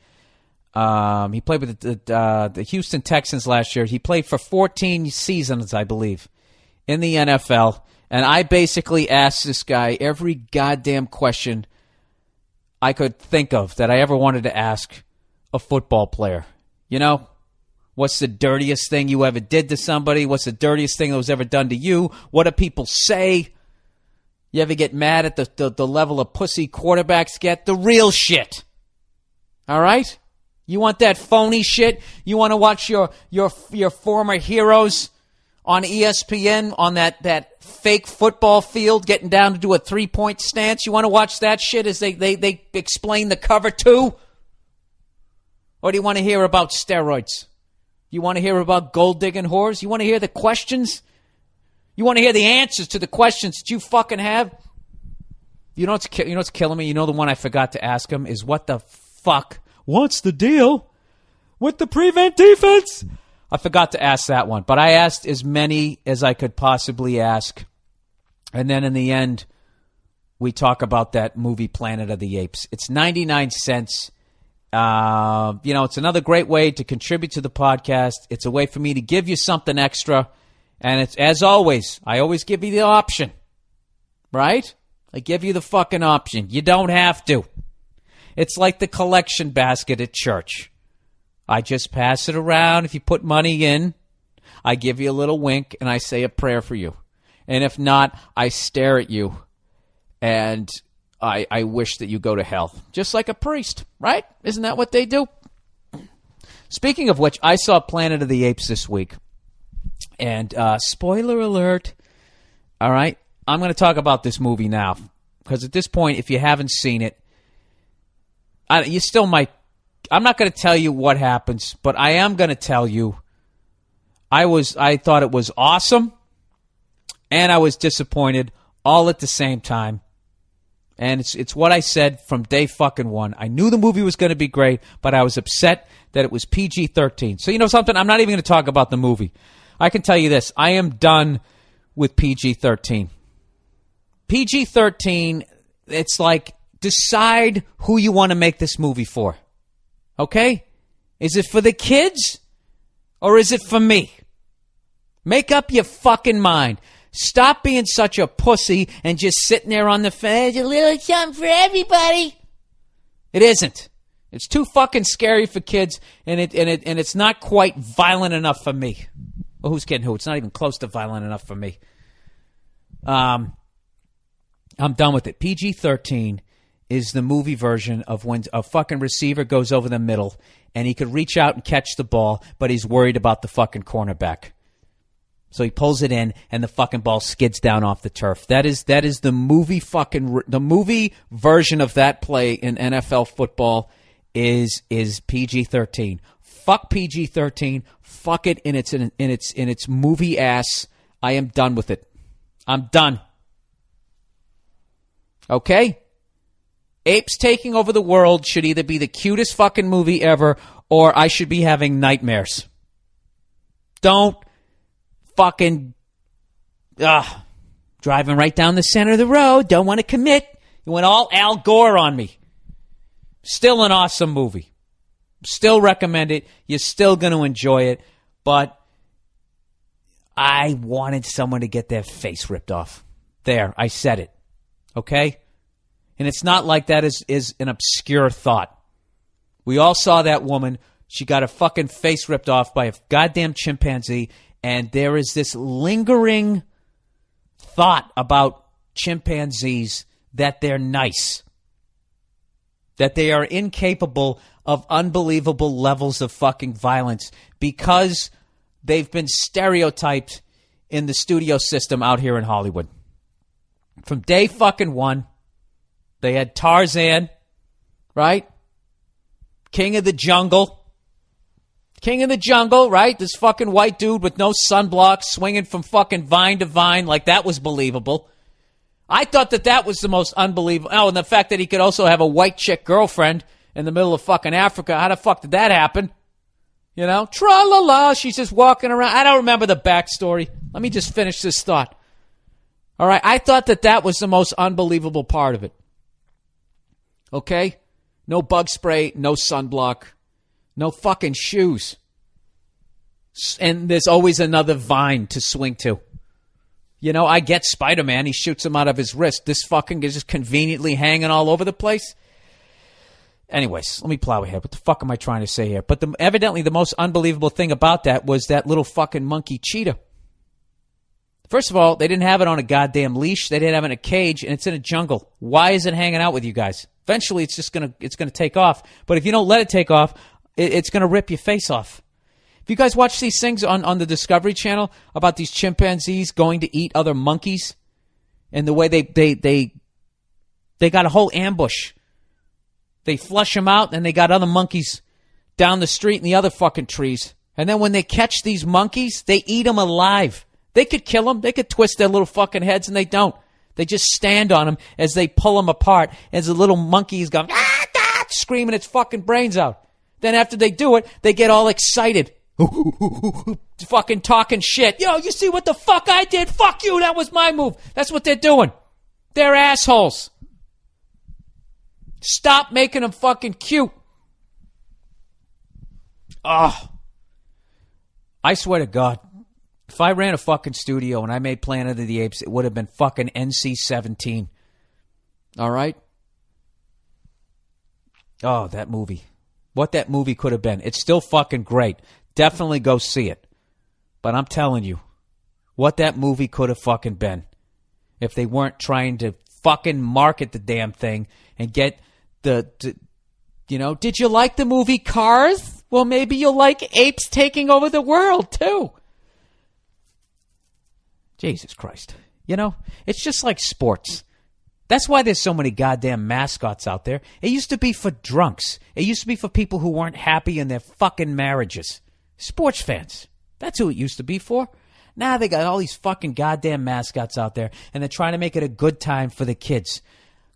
He played with the Houston Texans last year. He played for 14 seasons, I believe, in the NFL. And I basically asked this guy every goddamn question I could think of that I ever wanted to ask a football player. You know? What's the dirtiest thing you ever did to somebody? What's the dirtiest thing that was ever done to you? What do people say? You ever get mad at the level of pussy quarterbacks get? The real shit. All right? You want that phony shit? You want to watch your former heroes on ESPN on that fake football field getting down to do a 3-point stance? You want to watch that shit as they explain the cover 2? Or do you want to hear about steroids? You want to hear about gold-digging whores? You want to hear the questions? You want to hear the answers to the questions that you fucking have? You know what's killing me? You know the one I forgot to ask him is, what the fuck? What's the deal with the prevent defense? I forgot to ask that one, but I asked as many as I could possibly ask. And then in the end, we talk about that movie Planet of the Apes. It's 99 cents. It's another great way to contribute to the podcast. It's a way for me to give you something extra. And it's, as always, I always give you the option, right? I give you the fucking option. You don't have to. It's like the collection basket at church. I just pass it around. If you put money in, I give you a little wink and I say a prayer for you. And if not, I stare at you and I wish that you go to hell. Just like a priest, right? Isn't that what they do? Speaking of which, I saw Planet of the Apes this week. And spoiler alert, all right? I'm going to talk about this movie now. Because at this point, if you haven't seen it, you still might. I'm not going to tell you what happens, but I am going to tell you I thought it was awesome, and I was disappointed all at the same time. And it's what I said from day fucking one. I knew the movie was going to be great, but I was upset that it was PG-13. So you know something? I'm not even going to talk about the movie. I can tell you this. I am done with PG-13. PG-13, it's like, decide who you want to make this movie for. Okay? Is it for the kids or is it for me? Make up your fucking mind. Stop being such a pussy and just sitting there on the fence. A little something for everybody. It isn't. It's too fucking scary for kids, and it's not quite violent enough for me. Well, who's kidding who? It's not even close to violent enough for me. I'm done with it. PG-13 is the movie version of when a fucking receiver goes over the middle and he could reach out and catch the ball, but he's worried about the fucking cornerback. So he pulls it in and the fucking ball skids down off the turf. That is the movie the movie version of that play in NFL football is PG-13. Fuck PG-13. Fuck it in its movie ass. I am done with it. I'm done. Okay? Apes Taking Over the World should either be the cutest fucking movie ever or I should be having nightmares. Don't fucking driving right down the center of the road. Don't want to commit. You went all Al Gore on me. Still an awesome movie. Still recommend it. You're still going to enjoy it. But I wanted someone to get their face ripped off. There, I said it. Okay? And it's not like that is an obscure thought. We all saw that woman. She got her fucking face ripped off by a goddamn chimpanzee. And there is this lingering thought about chimpanzees that they're nice. That they are incapable of unbelievable levels of fucking violence because they've been stereotyped in the studio system out here in Hollywood. From day fucking one, they had Tarzan, right? King of the Jungle. King of the Jungle, right? This fucking white dude with no sunblock swinging from fucking vine to vine like that was believable. I thought that was the most unbelievable. Oh, and the fact that he could also have a white chick girlfriend in the middle of fucking Africa. How the fuck did that happen? You know? Tra-la-la. She's just walking around. I don't remember the backstory. Let me just finish this thought. All right? I thought that was the most unbelievable part of it. Okay? No bug spray, no sunblock, no fucking shoes. And there's always another vine to swing to. You know, I get Spider-Man. He shoots him out of his wrist. This fucking is just conveniently hanging all over the place. Anyways, let me plow ahead. What the fuck am I trying to say here? But evidently the most unbelievable thing about that was that little fucking monkey cheetah. First of all, they didn't have it on a goddamn leash. They didn't have it in a cage, and it's in a jungle. Why is it hanging out with you guys? Eventually, it's gonna take off. But if you don't let it take off, It's going to rip your face off. If you guys watch these things on the Discovery Channel about these chimpanzees going to eat other monkeys and the way they got a whole ambush. They flush them out and they got other monkeys down the street in the other fucking trees. And then when they catch these monkeys, they eat them alive. They could kill them. They could twist their little fucking heads and they don't. They just stand on them as they pull them apart as the little monkey is going, screaming its fucking brains out. Then after they do it, they get all excited. Fucking talking shit. Yo, you see what the fuck I did? Fuck you, that was my move. That's what they're doing. They're assholes. Stop making them fucking cute. Oh. I swear to God, if I ran a fucking studio and I made Planet of the Apes, it would have been fucking NC-17. All right? Oh, that movie. What that movie could have been. It's still fucking great. Definitely go see it. But I'm telling you, what that movie could have fucking been if they weren't trying to fucking market the damn thing and get did you like the movie Cars? Well, maybe you'll like apes taking over the world, too. Jesus Christ. It's just like sports. That's why there's so many goddamn mascots out there. It used to be for drunks. It used to be for people who weren't happy in their fucking marriages. Sports fans. That's who it used to be for. Now they got all these fucking goddamn mascots out there, and they're trying to make it a good time for the kids.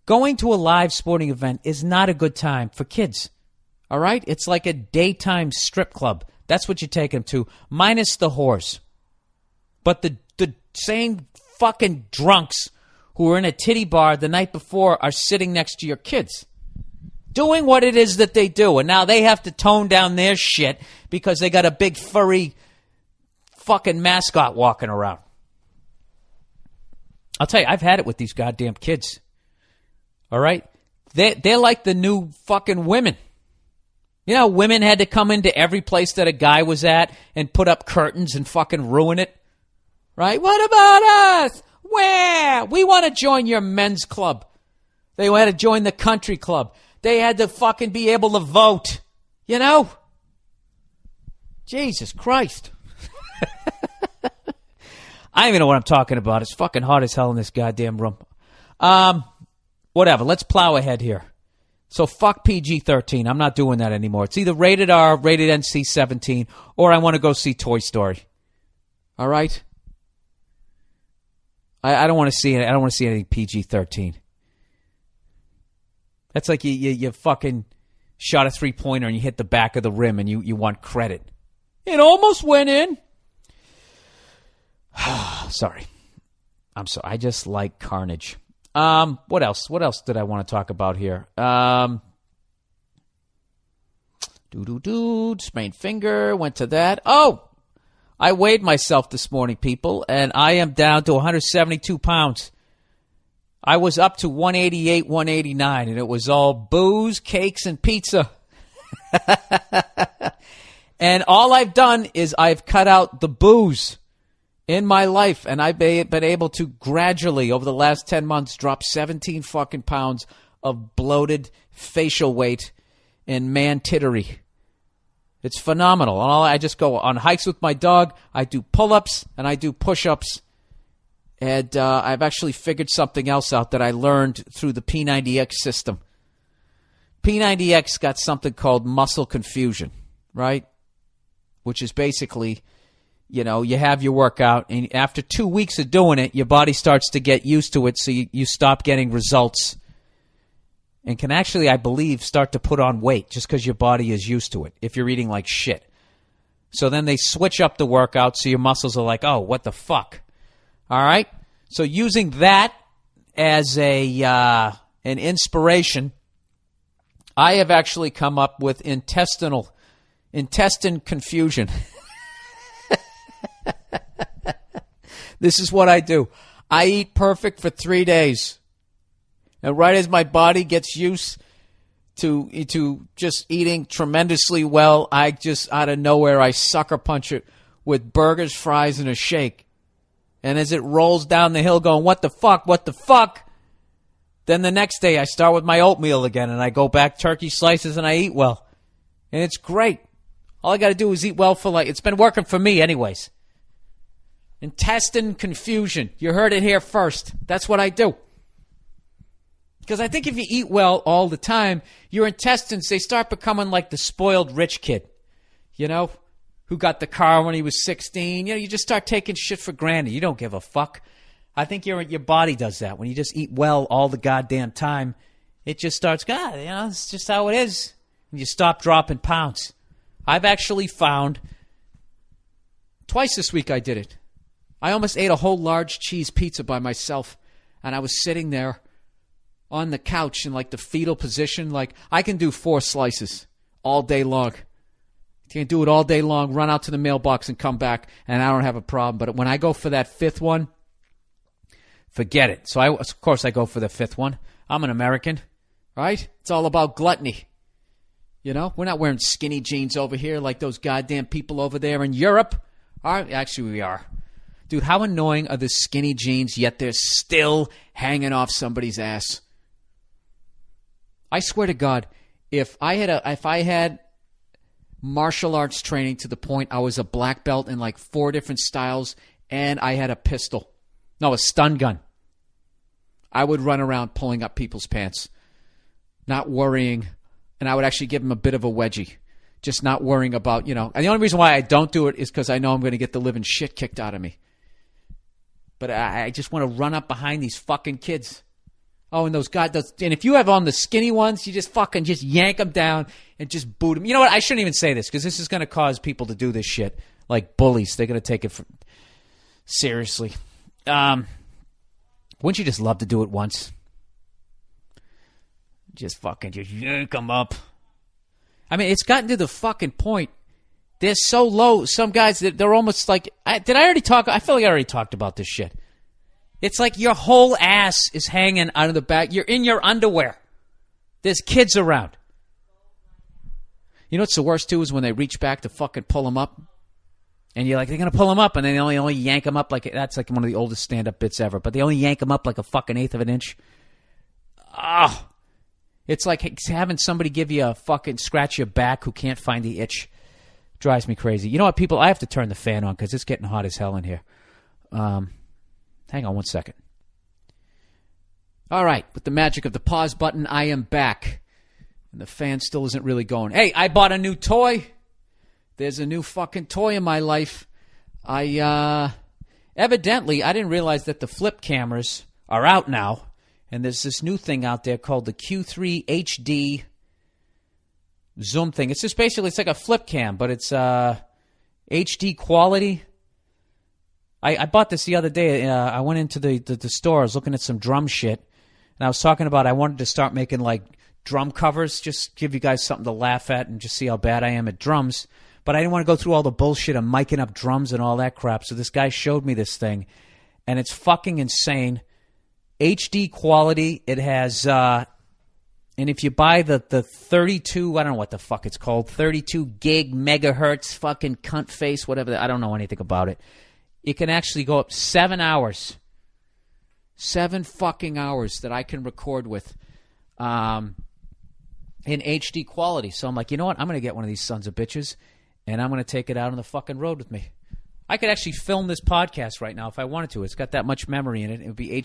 Going to a live sporting event is not a good time for kids. All right? It's like a daytime strip club. That's what you take them to, minus the whores. But the same fucking drunks who were in a titty bar the night before are sitting next to your kids, doing what it is that they do. And now they have to tone down their shit because they got a big furry fucking mascot walking around. I'll tell you, I've had it with these goddamn kids. All right? They're like the new fucking women. Women had to come into every place that a guy was at and put up curtains and fucking ruin it. Right? What about us? Where? We want to join your men's club. They had to join the country club. They had to fucking be able to vote. Jesus Christ. I don't even know what I'm talking about. It's fucking hot as hell in this goddamn room. Whatever. Let's plow ahead here. So fuck PG-13. I'm not doing that anymore. It's either rated R, rated NC-17, or I want to go see Toy Story. All right? I don't want to see it. I don't want to see anything PG-13. That's like you fucking shot a 3-pointer and you hit the back of the rim and you want credit. It almost went in. Sorry. I'm sorry. I just like carnage. What else? What else did I want to talk about here? Sprained finger. Went to that. Oh! I weighed myself this morning, people, and I am down to 172 pounds. I was up to 188, 189, and it was all booze, cakes, and pizza. And all I've done is I've cut out the booze in my life, and I've been able to gradually, over the last 10 months, drop 17 fucking pounds of bloated facial weight and man-tittery. It's phenomenal. I just go on hikes with my dog. I do pull-ups and I do push-ups. And I've actually figured something else out that I learned through the P90X system. P90X got something called muscle confusion, right? Which is basically, you have your workout, and after 2 weeks of doing it, your body starts to get used to it, so you stop getting results. And can actually, I believe, start to put on weight just because your body is used to it if you're eating like shit. So then they switch up the workout so your muscles are like, oh, what the fuck? All right? So using that as an inspiration, I have actually come up with intestine confusion. This is what I do. I eat perfect for 3 days. And right as my body gets used to just eating tremendously well, I just, out of nowhere, I sucker punch it with burgers, fries, and a shake. And as it rolls down the hill going, what the fuck, what the fuck? Then the next day I start with my oatmeal again, and I go back turkey slices and I eat well. And it's great. All I got to do is eat well for it's been working for me anyways. Intestine confusion. You heard it here first. That's what I do. Because I think if you eat well all the time, your intestines, they start becoming like the spoiled rich kid, who got the car when he was 16. You just start taking shit for granted. You don't give a fuck. I think your body does that. When you just eat well all the goddamn time, it just starts, it's just how it is. And you stop dropping pounds. I've actually found, twice this week I did it. I almost ate a whole large cheese pizza by myself, and I was sitting there on the couch in the fetal position. I can do 4 slices all day long. You can do it all day long, run out to the mailbox and come back, and I don't have a problem. But when I go for that 5th one, forget it. So, of course, I go for the 5th one. I'm an American, right? It's all about gluttony. We're not wearing skinny jeans over here like those goddamn people over there in Europe. Actually, we are. Dude, how annoying are the skinny jeans, yet they're still hanging off somebody's ass? I swear to God, if I had martial arts training to the point I was a black belt in 4 different styles and I had a stun gun, I would run around pulling up people's pants, not worrying, and I would actually give them a bit of a wedgie, just not worrying about, and the only reason why I don't do it is because I know I'm going to get the living shit kicked out of me. But I just want to run up behind these fucking kids. Oh, and and if you have on the skinny ones, you just yank them down and just boot them. You know what? I shouldn't even say this because this is going to cause people to do this shit like bullies. They're going to take it seriously. Wouldn't you just love to do it once? Just yank them up. I mean, it's gotten to the fucking point. They're so low. Some guys, they're almost did I already talk? I feel like I already talked about this shit. It's like your whole ass is hanging out of the back. You're in your underwear. There's kids around. You know what's the worst, too, is when they reach back to fucking pull them up. And you're like, they're going to pull them up, and then they only yank them up that's one of the oldest stand-up bits ever. But they only yank them up like a fucking 1/8 of an inch. Oh. It's like having somebody give you a fucking scratch your back who can't find the itch. Drives me crazy. You know what, people? I have to turn the fan on because it's getting hot as hell in here. Hang on one second. All right. With the magic of the pause button, I am back. And the fan still isn't really going. Hey, I bought a new toy. There's a new fucking toy in my life. Evidently, I didn't realize that the flip cameras are out now. And there's this new thing out there called the Q3 HD zoom thing. It's just basically, it's like a flip cam, but it's HD quality. I bought this the other day. I went into the store. I was looking at some drum shit. And I was talking about I wanted to start making drum covers, just give you guys something to laugh at and just see how bad I am at drums. But I didn't want to go through all the bullshit of miking up drums and all that crap. So this guy showed me this thing. And it's fucking insane. HD quality. It has, and if you buy the 32, I don't know what the fuck it's called, 32 gig megahertz fucking cunt face, whatever. I don't know anything about it. It can actually go up 7 hours. 7 fucking hours that I can record with in HD quality. So I'm like, you know what? I'm going to get one of these sons of bitches, and I'm going to take it out on the fucking road with me. I could actually film this podcast right now if I wanted to. It's got that much memory in it. It would be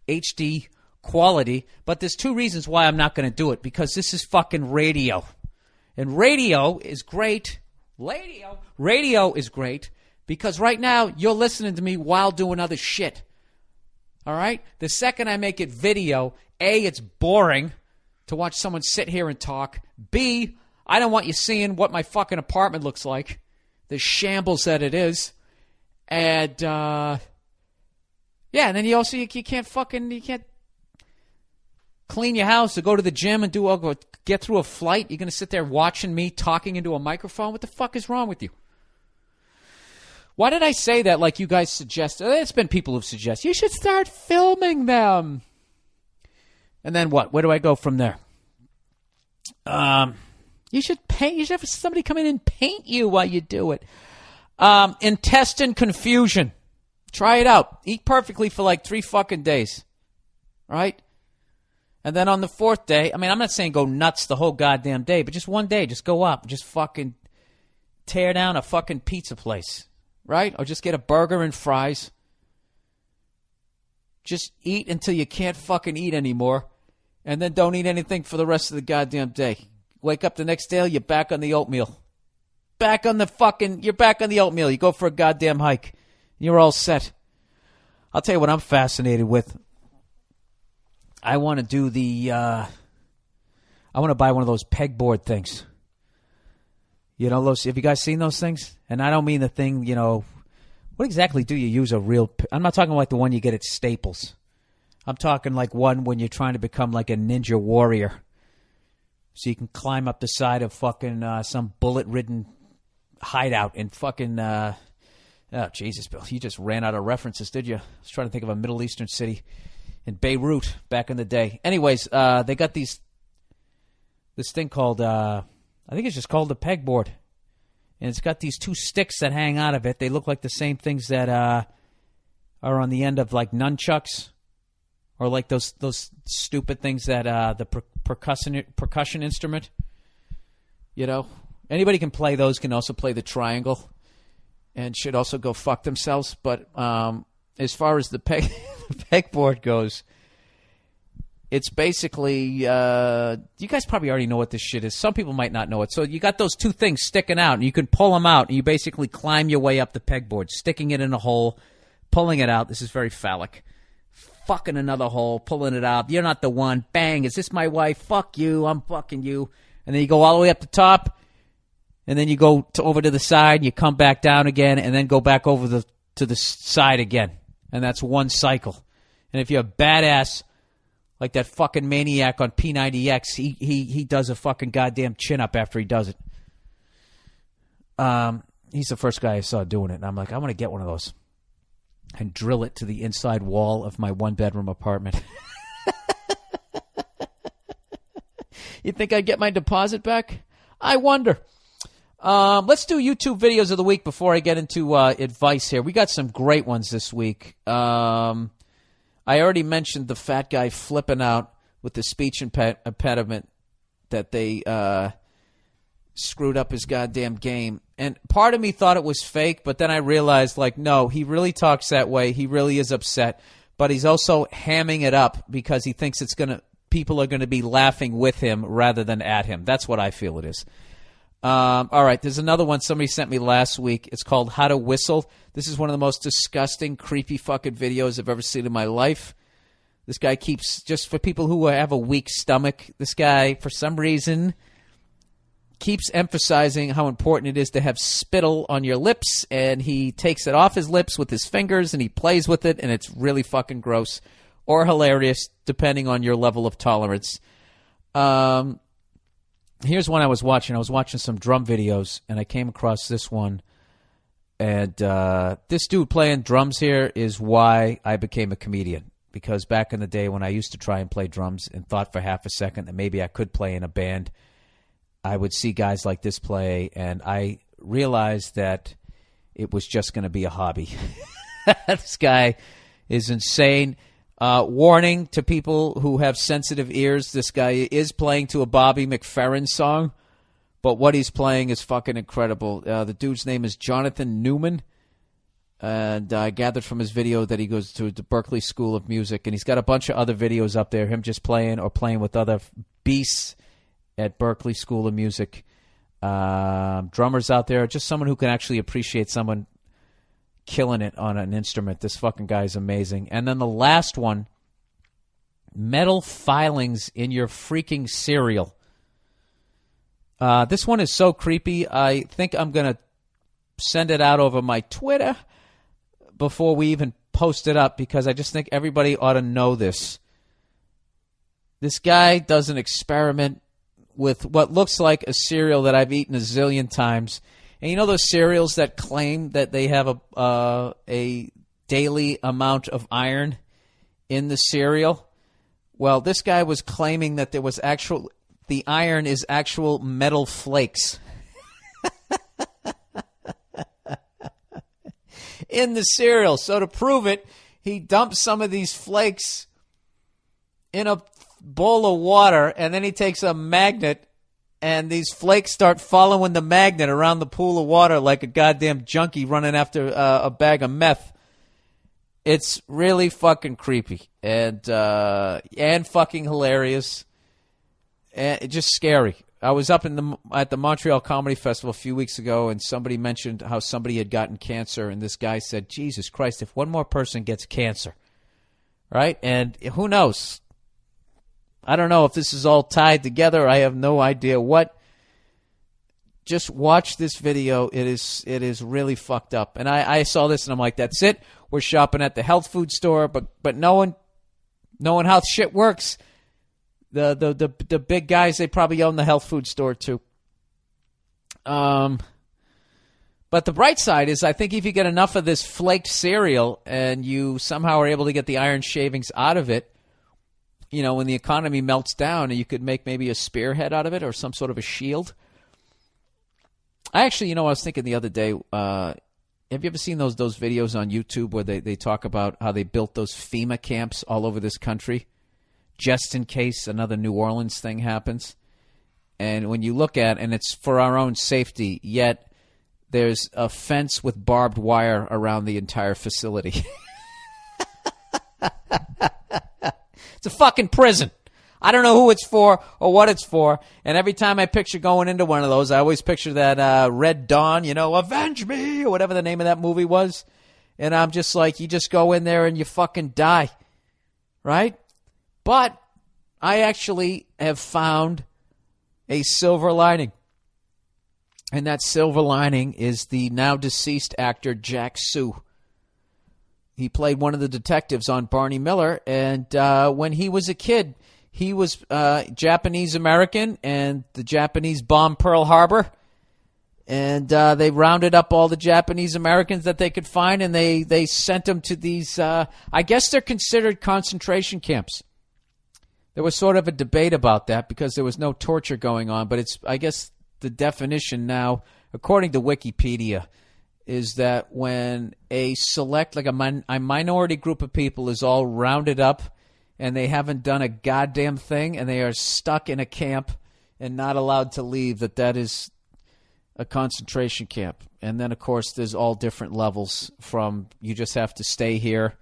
HD quality. But there's 2 reasons why I'm not going to do it. Because this is fucking radio. And radio is great. Radio is great. Because right now, you're listening to me while doing other shit. All right? The second I make it video, A, it's boring to watch someone sit here and talk. B, I don't want you seeing what my fucking apartment looks like. The shambles that it is. And, and then you also, you can't clean your house or go to the gym and get through a flight. You're going to sit there watching me talking into a microphone? What the fuck is wrong with you? Why did I say that like you guys suggest? It's been people who've suggested, you should start filming them. And then what? Where do I go from there? You should paint. You should have somebody come in and paint you while you do it. Intestine confusion. Try it out. Eat perfectly for 3 fucking days. Right? And then on the fourth day, I mean, I'm not saying go nuts the whole goddamn day, but just one day, just go up, just fucking tear down a fucking pizza place, right? Or just get a burger and fries. Just eat until you can't fucking eat anymore, and then don't eat anything for the rest of the goddamn day. Wake up the next day, you're back on the oatmeal. You're back on the oatmeal. You go for a goddamn hike. You're all set. I'll tell you what I'm fascinated with. I want to do I want to buy one of those pegboard things. You know, have you guys seen those things? And I don't mean the thing, you know, what exactly do you use a real, I'm not talking like the one you get at Staples. I'm talking like one when you're trying to become like a ninja warrior. So you can climb up the side of fucking some bullet-ridden hideout and fucking, oh, Jesus, Bill, you just ran out of references, did you? I was trying to think of a Middle Eastern city. In Beirut back in the day. Anyways, they got this thing called, I think it's just called the pegboard. And it's got these two sticks that hang out of it. They look like the same things that are on the end of like nunchucks. Or like those stupid things that the percussion instrument. You know? Anybody can play those, can also play the triangle. And should also go fuck themselves. But as far as the pegboard goes, it's basically, you guys probably already know what this shit is. Some people might not know it. So you got those two things sticking out, and you can pull them out, and you basically climb your way up the pegboard, sticking it in a hole, pulling it out. This is very phallic. Fucking another hole, pulling it out. You're not the one. Bang, is this my wife? Fuck you, I'm fucking you. And then you go all the way up the top, and then you go over to the side, and you come back down again, and then go back over to the side again. And that's one cycle. And if you're a badass, like that fucking maniac on P90X, he does a fucking goddamn chin-up after he does it. He's the first guy I saw doing it. And I'm like, I want to get one of those. And drill it to the inside wall of my one-bedroom apartment. You think I'd get my deposit back? I wonder. Let's do YouTube videos of the week before I get into advice here. We got some great ones this week. I already mentioned the fat guy flipping out with the speech impediment that they screwed up his goddamn game. And part of me thought it was fake, but then I realized, like, no, he really talks that way. He really is upset. But he's also hamming it up because he thinks people are going to be laughing with him rather than at him. That's what I feel it is. All right, there's another one somebody sent me last week. It's called How to Whistle. This is one of the most disgusting, creepy fucking videos I've ever seen in my life. This guy keeps, just for people who have a weak stomach, this guy, for some reason, keeps emphasizing how important it is to have spittle on your lips, and he takes it off his lips with his fingers, and he plays with it, and it's really fucking gross or hilarious, depending on your level of tolerance. Here's one I was watching. I was watching some drum videos, and I came across this one. And this dude playing drums here is why I became a comedian. Because back in the day when I used to try and play drums and thought for half a second that maybe I could play in a band, I would see guys like this play, and I realized that it was just going to be a hobby. This guy is insane. Warning to people who have sensitive ears, this guy is playing to a Bobby McFerrin song, but what he's playing is fucking incredible. The dude's name is Jonathan Newman, and I gathered from his video that he goes to the Berklee School of Music, and he's got a bunch of other videos up there, him just playing or playing with other beasts at Berklee School of Music. Drummers out there, just someone who can actually appreciate someone killing it on an instrument. This fucking guy is amazing. And then the last one, metal filings in your freaking cereal. This one is so creepy. I think I'm going to send it out over my Twitter before we even post it up, because I just think everybody ought to know this. This guy does an experiment with what looks like a cereal that I've eaten a zillion times. And you know those cereals that claim that they have a daily amount of iron in the cereal? Well, this guy was claiming that there was the iron is actual metal flakes in the cereal. So to prove it, he dumped some of these flakes in a bowl of water, and then he takes a magnet, and these flakes start following the magnet around the pool of water like a goddamn junkie running after a bag of meth. It's really fucking creepy and fucking hilarious and just scary. I was up at the Montreal Comedy Festival a few weeks ago, and somebody mentioned how somebody had gotten cancer, and this guy said, Jesus Christ, if one more person gets cancer, right? And who knows? I don't know if this is all tied together. I have no idea what. Just watch this video. It is really fucked up. And I saw this, and I'm like, that's it. We're shopping at the health food store, but knowing how shit works, the big guys, they probably own the health food store too. But the bright side is, I think if you get enough of this flaked cereal and you somehow are able to get the iron shavings out of it, you know, when the economy melts down, you could make maybe a spearhead out of it or some sort of a shield. I actually, I was thinking the other day, have you ever seen those videos on YouTube where they talk about how they built those Fema camps all over this country just in case another New Orleans thing happens? And when you look at, and it's for our own safety, yet there's a fence with barbed wire around the entire facility. It's a fucking prison. I don't know who it's for or what it's for. And every time I picture going into one of those, I always picture that Red Dawn, Avenge Me, or whatever the name of that movie was. And I'm just like, you just go in there and you fucking die. Right? But I actually have found a silver lining. And that silver lining is the now deceased actor Jack Sue. He played one of the detectives on Barney Miller, and when he was a kid, he was Japanese-American, and the Japanese bombed Pearl Harbor, and they rounded up all the Japanese-Americans that they could find, and they sent them to these, I guess they're considered concentration camps. There was sort of a debate about that because there was no torture going on, but I guess the definition now, according to Wikipedia, is that when a select, like a minority group of people is all rounded up and they haven't done a goddamn thing and they are stuck in a camp and not allowed to leave, that is a concentration camp. And then, of course, there's all different levels from you just have to stay here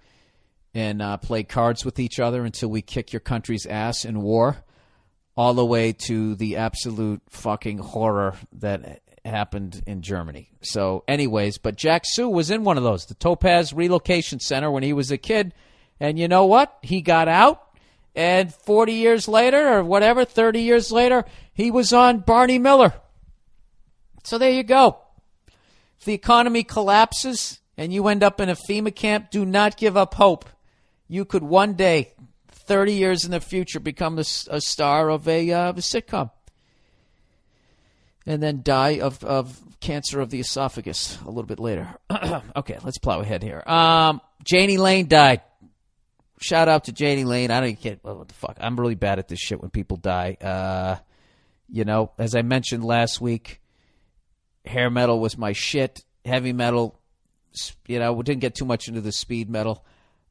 and play cards with each other until we kick your country's ass in war, all the way to the absolute fucking horror that happened in Germany. So anyways, but Jack Sue was in one of those, the Topaz Relocation Center, when he was a kid. And you know what? He got out, and 40 years later, or whatever, 30 years later, he was on Barney Miller. So there you go. If the economy collapses and you end up in a FEMA camp, do not give up hope. You could one day, 30 years in the future, become a star of a sitcom. And then die of cancer of the esophagus a little bit later. Okay, let's plow ahead here. Janie Lane died. Shout out to Janie Lane. I don't get what the fuck. I'm really bad at this shit when people die. As I mentioned last week, hair metal was my shit. Heavy metal, we didn't get too much into the speed metal.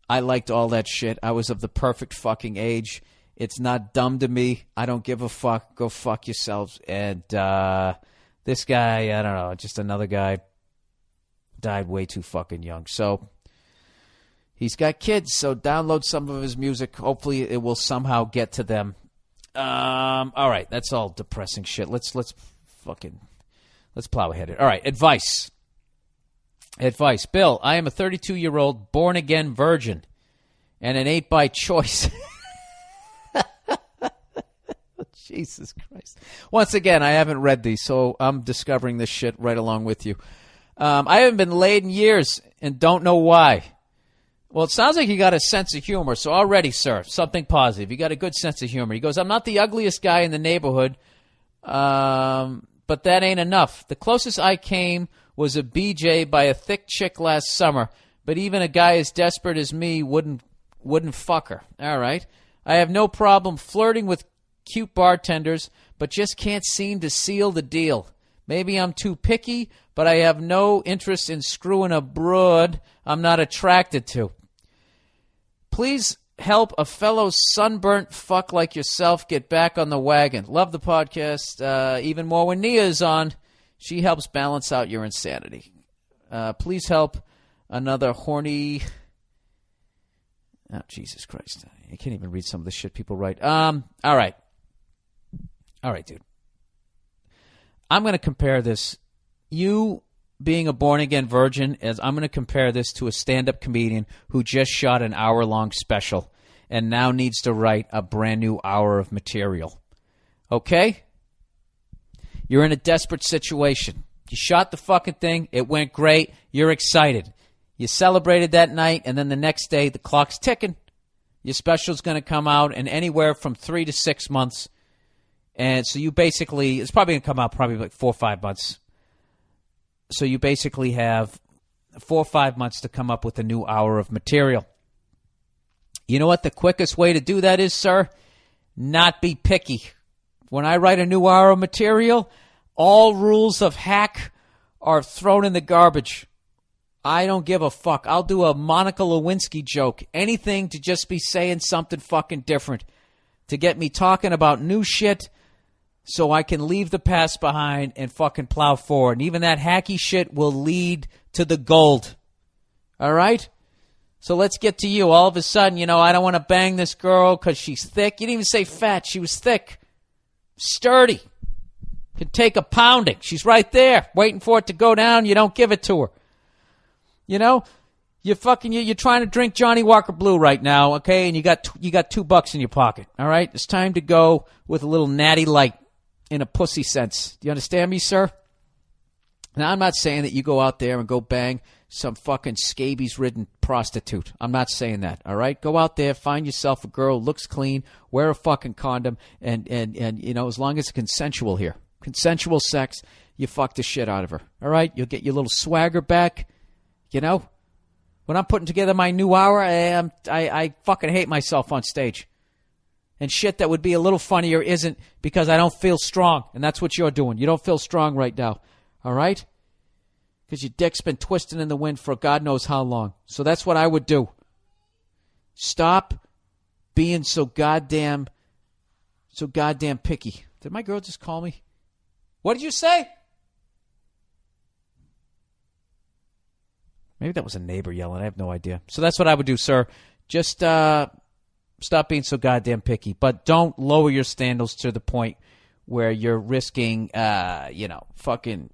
I liked all that shit. I was of the perfect fucking age. It's not dumb to me. I don't give a fuck. Go fuck yourselves. And this guy, I don't know, just another guy, died way too fucking young. So he's got kids, so download some of his music. Hopefully it will somehow get to them. All right, that's all depressing shit. Let's plow ahead here. All right, advice. Bill, I am a 32-year-old born-again virgin, and it ain't by choice. Jesus Christ. Once again, I haven't read these, so I'm discovering this shit right along with you. I haven't been laid in years and don't know why. Well, it sounds like you got a sense of humor, so already, sir, something positive. You got a good sense of humor. He goes, I'm not the ugliest guy in the neighborhood, but that ain't enough. The closest I came was a BJ by a thick chick last summer, but even a guy as desperate as me wouldn't fuck her. All right. I have no problem flirting with cute bartenders, but just can't seem to seal the deal. Maybe I'm too picky, but I have no interest in screwing a broad I'm not attracted to. Please help a fellow sunburnt fuck like yourself get back on the wagon. Love the podcast. Even more when Nia is on. She helps balance out your insanity. Please help another horny... Oh, Jesus Christ. I can't even read some of the shit people write. All right. All right, dude. I'm going to compare this. You being a born-again virgin, as I'm going to compare this to a stand-up comedian who just shot an hour-long special and now needs to write a brand-new hour of material. Okay? You're in a desperate situation. You shot the fucking thing. It went great. You're excited. You celebrated that night, and then the next day, the clock's ticking. Your special's going to come out in anywhere from 3 to 6 months. And so you basically, it's probably going to come out probably like 4 or 5 months. So you basically have 4 or 5 months to come up with a new hour of material. You know what the quickest way to do that is, sir? Not be picky. When I write a new hour of material, all rules of hack are thrown in the garbage. I don't give a fuck. I'll do a Monica Lewinsky joke. Anything to just be saying something fucking different. To get me talking about new shit so I can leave the past behind and fucking plow forward. And even that hacky shit will lead to the gold. All right? So let's get to you. All of a sudden, I don't want to bang this girl because she's thick. You didn't even say fat. She was thick. Sturdy. Could take a pounding. She's right there waiting for it to go down. You don't give it to her. You're trying to drink Johnny Walker Blue right now, okay? And you got $2 in your pocket, all right? It's time to go with a little natty light in a pussy sense. Do you understand me, sir? Now, I'm not saying that you go out there and go bang some fucking scabies-ridden prostitute. I'm not saying that, all right? Go out there, find yourself a girl, looks clean, wear a fucking condom, and as long as it's consensual here, consensual sex, you fuck the shit out of her, all right? You'll get your little swagger back. When I'm putting together my new hour, I fucking hate myself on stage. And shit that would be a little funnier isn't because I don't feel strong. And that's what you're doing. You don't feel strong right now. All right? Because your dick's been twisting in the wind for God knows how long. So that's what I would do. Stop being so goddamn picky. Did my girl just call me? What did you say? Maybe that was a neighbor yelling. I have no idea. So that's what I would do, sir. Just stop being so goddamn picky. But don't lower your standards to the point where you're risking, fucking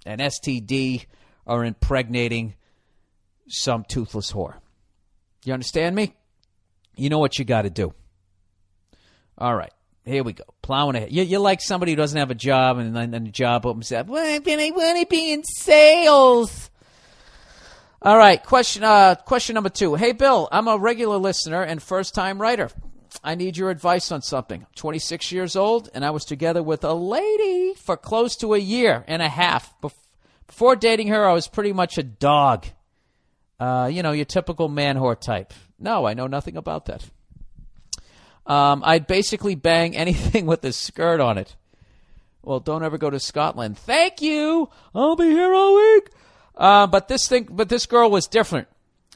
an STD or impregnating some toothless whore. You understand me? You know what you got to do. All right. Here we go. Plowing ahead. You're like somebody who doesn't have a job and then the job opens up. Well, I want to be in sales. All right, question number 2. Hey, Bill, I'm a regular listener and first-time writer. I need your advice on something. I'm 26 years old, and I was together with a lady for close to a year and a half. Before dating her, I was pretty much a dog. Your typical man-whore type. No, I know nothing about that. I'd basically bang anything with a skirt on it. Well, don't ever go to Scotland. Thank you. I'll be here all week. But this girl was different.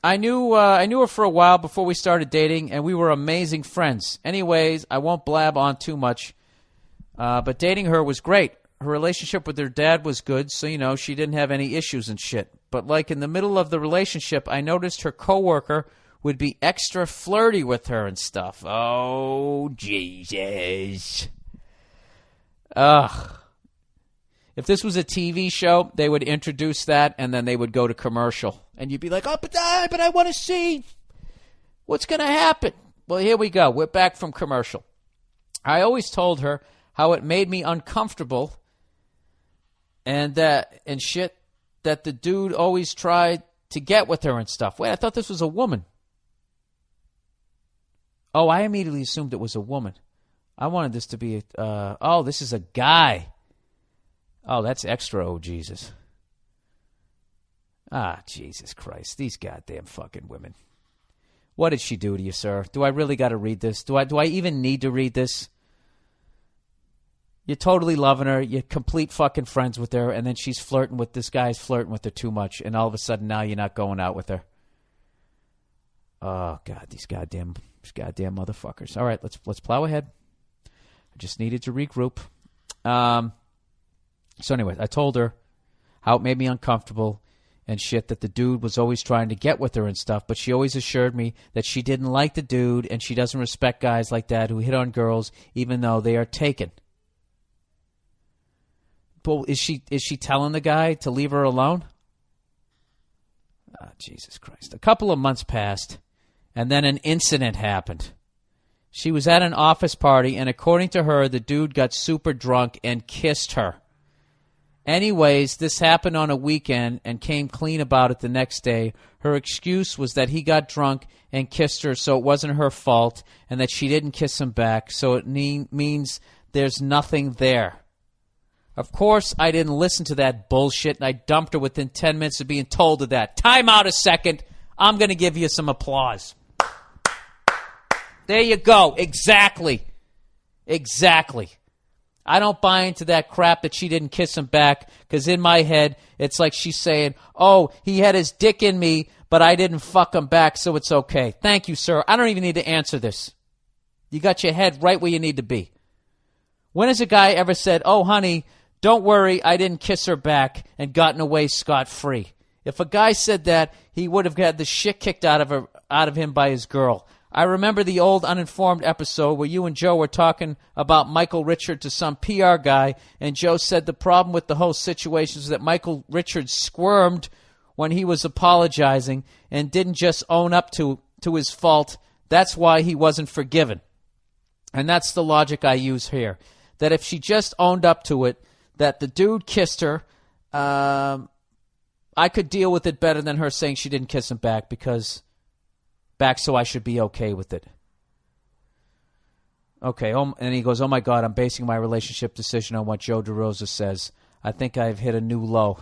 I knew her for a while before we started dating, and we were amazing friends. Anyways, I won't blab on too much. But dating her was great. Her relationship with her dad was good, so she didn't have any issues and shit. But like in the middle of the relationship, I noticed her coworker would be extra flirty with her and stuff. Oh, Jesus. Ugh. If this was a TV show, they would introduce that, and then they would go to commercial. And you'd be like, but I want to see what's going to happen. Well, here we go. We're back from commercial. I always told her how it made me uncomfortable and shit that the dude always tried to get with her and stuff. Wait, I thought this was a woman. Oh, I immediately assumed it was a woman. I wanted this to be this is a guy. Oh, that's extra, oh, Jesus. Ah, Jesus Christ. These goddamn fucking women. What did she do to you, sir? Do I really got to read this? Do I even need to read this? You're totally loving her. You're complete fucking friends with her, and then she's flirting with this guy's flirting with her too much, and all of a sudden now you're not going out with her. Oh, God, these goddamn These goddamn motherfuckers. All right, let's plow ahead. I just needed to regroup. So anyway, I told her how it made me uncomfortable and shit, that the dude was always trying to get with her and stuff, but she always assured me that she didn't like the dude and she doesn't respect guys like that who hit on girls even though they are taken. But is she telling the guy to leave her alone? Oh, Jesus Christ. A couple of months passed, and then an incident happened. She was at an office party, and according to her, the dude got super drunk and kissed her. Anyways, this happened on a weekend and came clean about it the next day. Her excuse was that he got drunk and kissed her, so it wasn't her fault, and that she didn't kiss him back, so it means there's nothing there. Of course, I didn't listen to that bullshit, and I dumped her within 10 minutes of being told of that. Time out a second. I'm going to give you some applause. There you go. Exactly. I don't buy into that crap that she didn't kiss him back, because in my head, it's like she's saying, oh, he had his dick in me, but I didn't fuck him back, so it's okay. Thank you, sir. I don't even need to answer this. You got your head right where you need to be. When has a guy ever said, oh, honey, don't worry, I didn't kiss her back, and gotten away scot-free? If a guy said that, he would have had the shit kicked out of him by his girl. I remember the old Uninformed episode where you and Joe were talking about Michael Richard to some PR guy, and Joe said the problem with the whole situation is that Michael Richard squirmed when he was apologizing and didn't just own up to his fault. That's why he wasn't forgiven. And that's the logic I use here, that if she just owned up to it, that the dude kissed her, I could deal with it better than her saying she didn't kiss him back, so I should be okay with it. Okay, and he goes, oh my God, I'm basing my relationship decision on what Joe DeRosa says. I think I've hit a new low.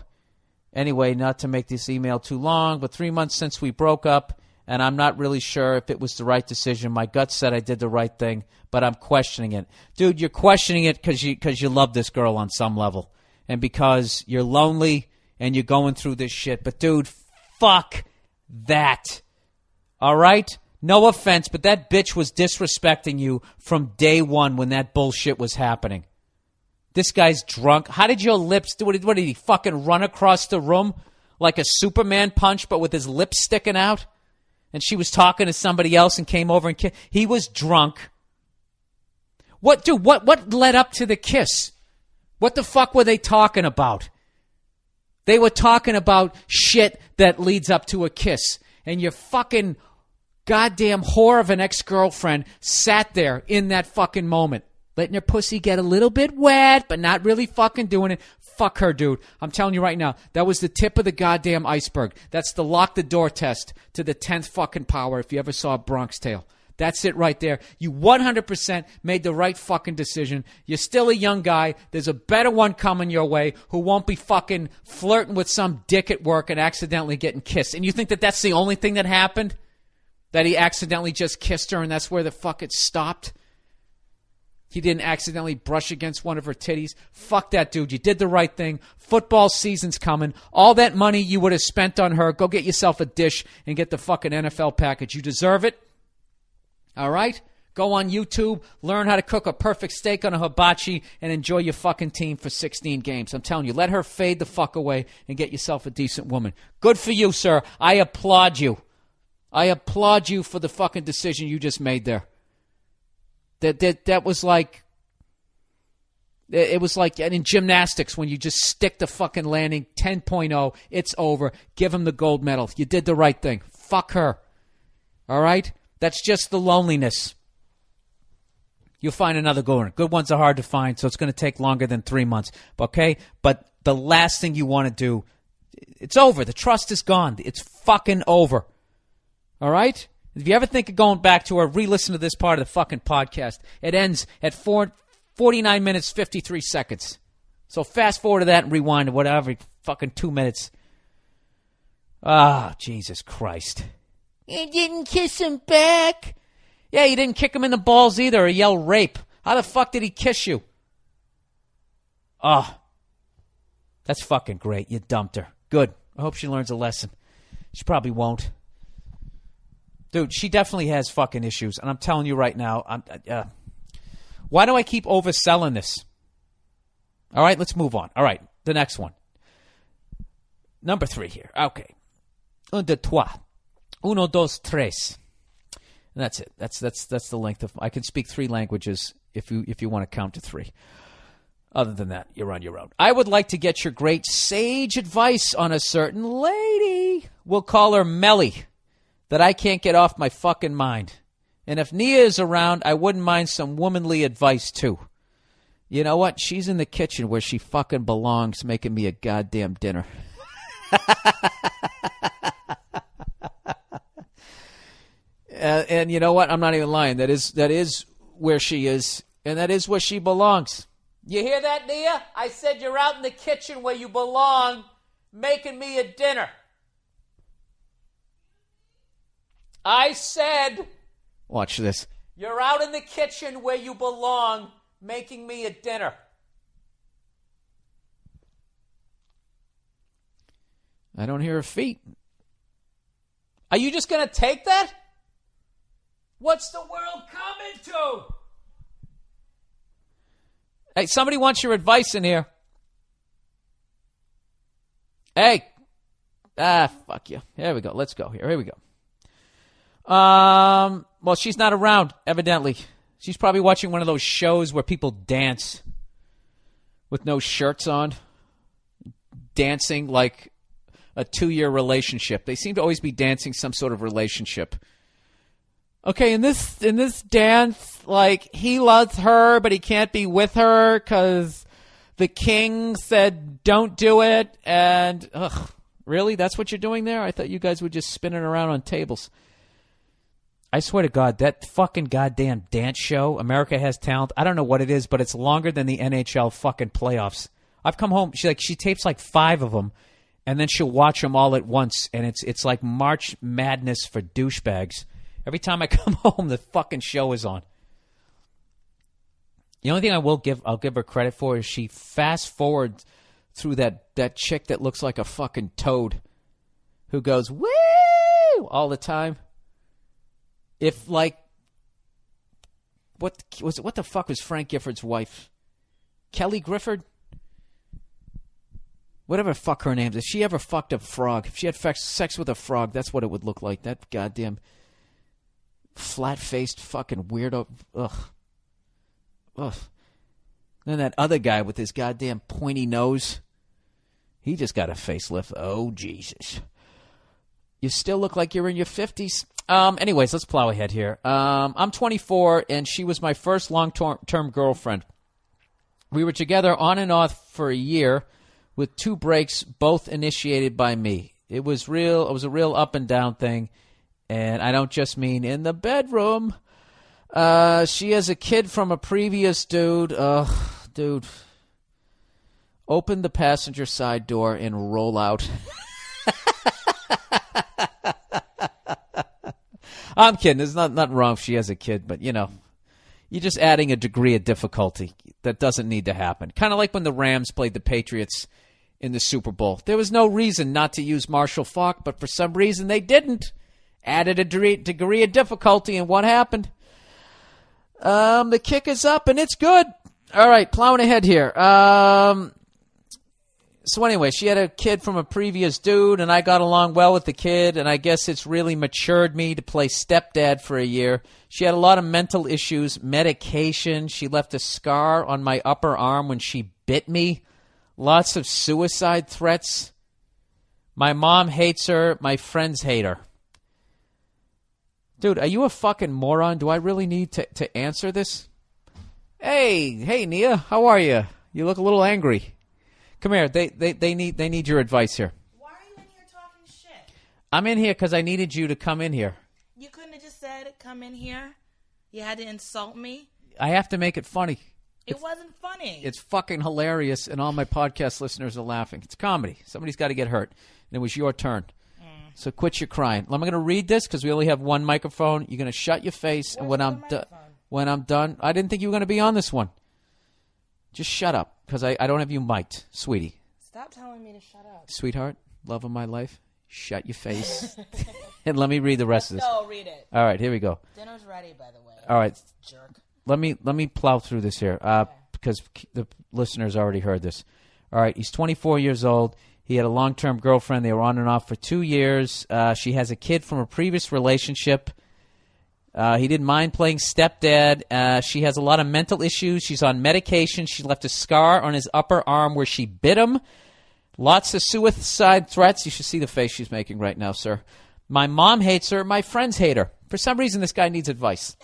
Anyway, not to make this email too long, but 3 months since we broke up, and I'm not really sure if it was the right decision. My gut said I did the right thing, but I'm questioning it. Dude, you're questioning it because you love this girl on some level, and because you're lonely and you're going through this shit. But dude, fuck that. All right? No offense, but that bitch was disrespecting you from day one when that bullshit was happening. This guy's drunk. How did your lips do? What did he fucking run across the room like a Superman punch, but with his lips sticking out? And she was talking to somebody else and came over and kissed. He was drunk. What led up to the kiss? What the fuck were they talking about? They were talking about shit that leads up to a kiss. And your fucking goddamn whore of an ex-girlfriend sat there in that fucking moment, letting her pussy get a little bit wet, but not really fucking doing it. Fuck her, dude. I'm telling you right now, that was the tip of the goddamn iceberg. That's the lock the door test to the 10th fucking power if you ever saw a Bronx Tale. That's it right there. You 100% made the right fucking decision. You're still a young guy. There's a better one coming your way who won't be fucking flirting with some dick at work and accidentally getting kissed. And you think that that's the only thing that happened? That he accidentally just kissed her and that's where the fuck it stopped? He didn't accidentally brush against one of her titties? Fuck that, dude. You did the right thing. Football season's coming. All that money you would have spent on her, go get yourself a dish and get the fucking NFL package. You deserve it. All right? Go on YouTube, learn how to cook a perfect steak on a hibachi, and enjoy your fucking team for 16 games. I'm telling you, let her fade the fuck away and get yourself a decent woman. Good for you, sir. I applaud you. I applaud you for the fucking decision you just made there. That was like, it was like in gymnastics when you just stick the fucking landing, 10.0, it's over. Give him the gold medal. You did the right thing. Fuck her. All right? That's just the loneliness. You'll find another good one. Good ones are hard to find, so it's going to take longer than 3 months. Okay? But the last thing you want to do, it's over. The trust is gone. It's fucking over. All right? If you ever think of going back to or re-listen to this part of the fucking podcast, it ends at 49 minutes, 53 seconds. So fast forward to that and rewind to whatever, fucking 2 minutes. Ah, Jesus Christ. You didn't kiss him back. Yeah, you didn't kick him in the balls either or yell rape. How the fuck did he kiss you? Oh, that's fucking great. You dumped her. Good. I hope she learns a lesson. She probably won't. Dude, she definitely has fucking issues, and I'm telling you right now, why do I keep overselling this? All right, let's move on. All right, the next one. Number 3 here. Okay. Un, deux, trois. Uno, dos, tres. And that's it. That's the length of. I can speak 3 languages if you want to count to 3. Other than that, you're on your own. I would like to get your great sage advice on a certain lady. We'll call her Melly, that I can't get off my fucking mind. And if Nia is around, I wouldn't mind some womanly advice too. You know what? She's in the kitchen where she fucking belongs, making me a goddamn dinner. And you know what? I'm not even lying. That is where she is, and that is where she belongs. You hear that, Nia? I said you're out in the kitchen where you belong, making me a dinner. I said, watch this. You're out in the kitchen where you belong, making me a dinner. I don't hear her feet. Are you just going to take that? What's the world coming to? Hey, somebody wants your advice in here. Hey. Fuck you. Here we go. Let's go here. Here we go. Well, she's not around, evidently. She's probably watching one of those shows where people dance with no shirts on. Dancing like a 2-year relationship. They seem to always be dancing some sort of relationship. Okay, in this dance, like, he loves her, but he can't be with her because the king said don't do it. And, really? That's what you're doing there? I thought you guys were just spinning around on tables. I swear to God, that fucking goddamn dance show, America Has Talent, I don't know what it is, but it's longer than the NHL fucking playoffs. I've come home, she tapes like 5 of them, and then she'll watch them all at once, and it's like March Madness for douchebags. Every time I come home, the fucking show is on. The only thing I'll give her credit for is she fast forwards through that chick that looks like a fucking toad who goes, woo, all the time. If, like, what the fuck was Frank Gifford's wife? Kelly Gifford? Whatever the fuck her name is. If she ever fucked a frog, if she had sex with a frog, that's what it would look like. That goddamn flat-faced fucking weirdo. Ugh. Then that other guy with his goddamn pointy nose, he just got a facelift. Oh, Jesus. You still look like you're in your 50s. Anyways, let's plow ahead here. I'm 24, and she was my first long-term girlfriend. We were together on and off for a year with 2 breaks, both initiated by me. It was a real up and down thing, and I don't just mean in the bedroom. She has a kid from a previous dude. Dude. Open the passenger side door and roll out. I'm kidding. There's nothing wrong if she has a kid, but, you know, you're just adding a degree of difficulty that doesn't need to happen. Kind of like when the Rams played the Patriots in the Super Bowl. There was no reason not to use Marshall Faulk, but for some reason they didn't. Added a degree of difficulty, and what happened? The kick is up, and it's good. All right, plowing ahead here. So anyway, she had a kid from a previous dude, and I got along well with the kid, and I guess it's really matured me to play stepdad for a year. She had a lot of mental issues, medication. She left a scar on my upper arm when she bit me. Lots of suicide threats. My mom hates her. My friends hate her. Dude, are you a fucking moron? Do I really need to answer this? Hey, Nia, how are you? You look a little angry. Come here. They need your advice here. Why are you in here talking shit? I'm in here because I needed you to come in here. You couldn't have just said, come in here? You had to insult me? I have to make it funny. It wasn't funny. It's fucking hilarious, and all my podcast listeners are laughing. It's comedy. Somebody's got to get hurt. And it was your turn. So quit your crying. I'm going to read this because we only have one microphone. You're going to shut your face, and when I'm done, I didn't think you were going to be on this one. Just shut up because I don't have you mic'd, sweetie. Stop telling me to shut up. Sweetheart, love of my life. Shut your face. And let me read the rest of this. No, read it. All right, here we go. Dinner's ready, by the way. All right. Jerk. Let me plow through this here because the listeners already heard this. All right, he's 24 years old. He had a long-term girlfriend. They were on and off for 2 years. She has a kid from a previous relationship. He didn't mind playing stepdad. She has a lot of mental issues. She's on medication. She left a scar on his upper arm where she bit him. Lots of suicide threats. You should see the face she's making right now, sir. My mom hates her. My friends hate her. For some reason, this guy needs advice.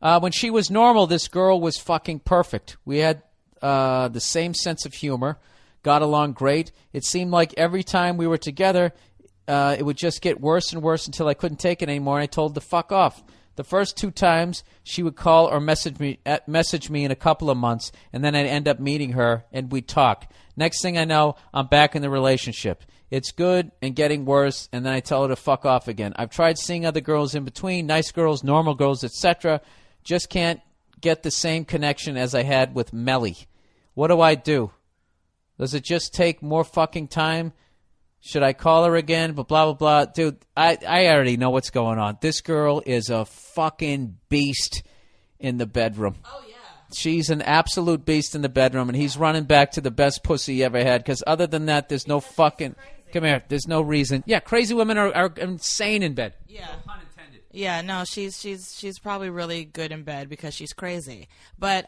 When she was normal, this girl was fucking perfect. We had the same sense of humor, got along great. It seemed like every time we were together, it would just get worse and worse until I couldn't take it anymore, and I told her to fuck off. The first 2 times, she would call or message me in a couple of months, and then I'd end up meeting her, and we'd talk. Next thing I know, I'm back in the relationship. It's good and getting worse, and then I tell her to fuck off again. I've tried seeing other girls in between, nice girls, normal girls, etc. Just can't get the same connection as I had with Melly. What do I do? Does it just take more fucking time? Should I call her again? But blah, blah, blah. Dude, I already know what's going on. This girl is a fucking beast in the bedroom. Oh, yeah. She's an absolute beast in the bedroom, and he's running back to the best pussy he ever had, because other than that, there's no fucking... Come here. There's no reason. Yeah, crazy women are insane in bed. Yeah. No pun intended. Yeah, no, she's probably really good in bed because she's crazy. But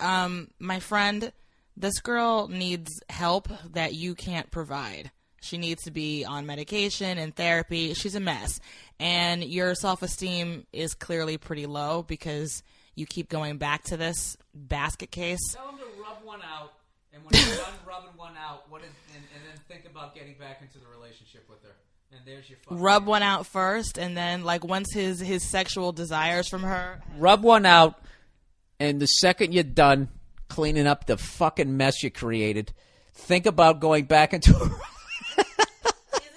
my friend, this girl needs help that you can't provide. She needs to be on medication and therapy. She's a mess. And your self-esteem is clearly pretty low because you keep going back to this basket case. Tell him to rub one out, and when you're done rubbing one out, and then think about getting back into the relationship with her. And there's your fucking... Rub one out first, and then, like, once his sexual desires from her... Rub one out, and the second you're done cleaning up the fucking mess you created, think about going back into a... Is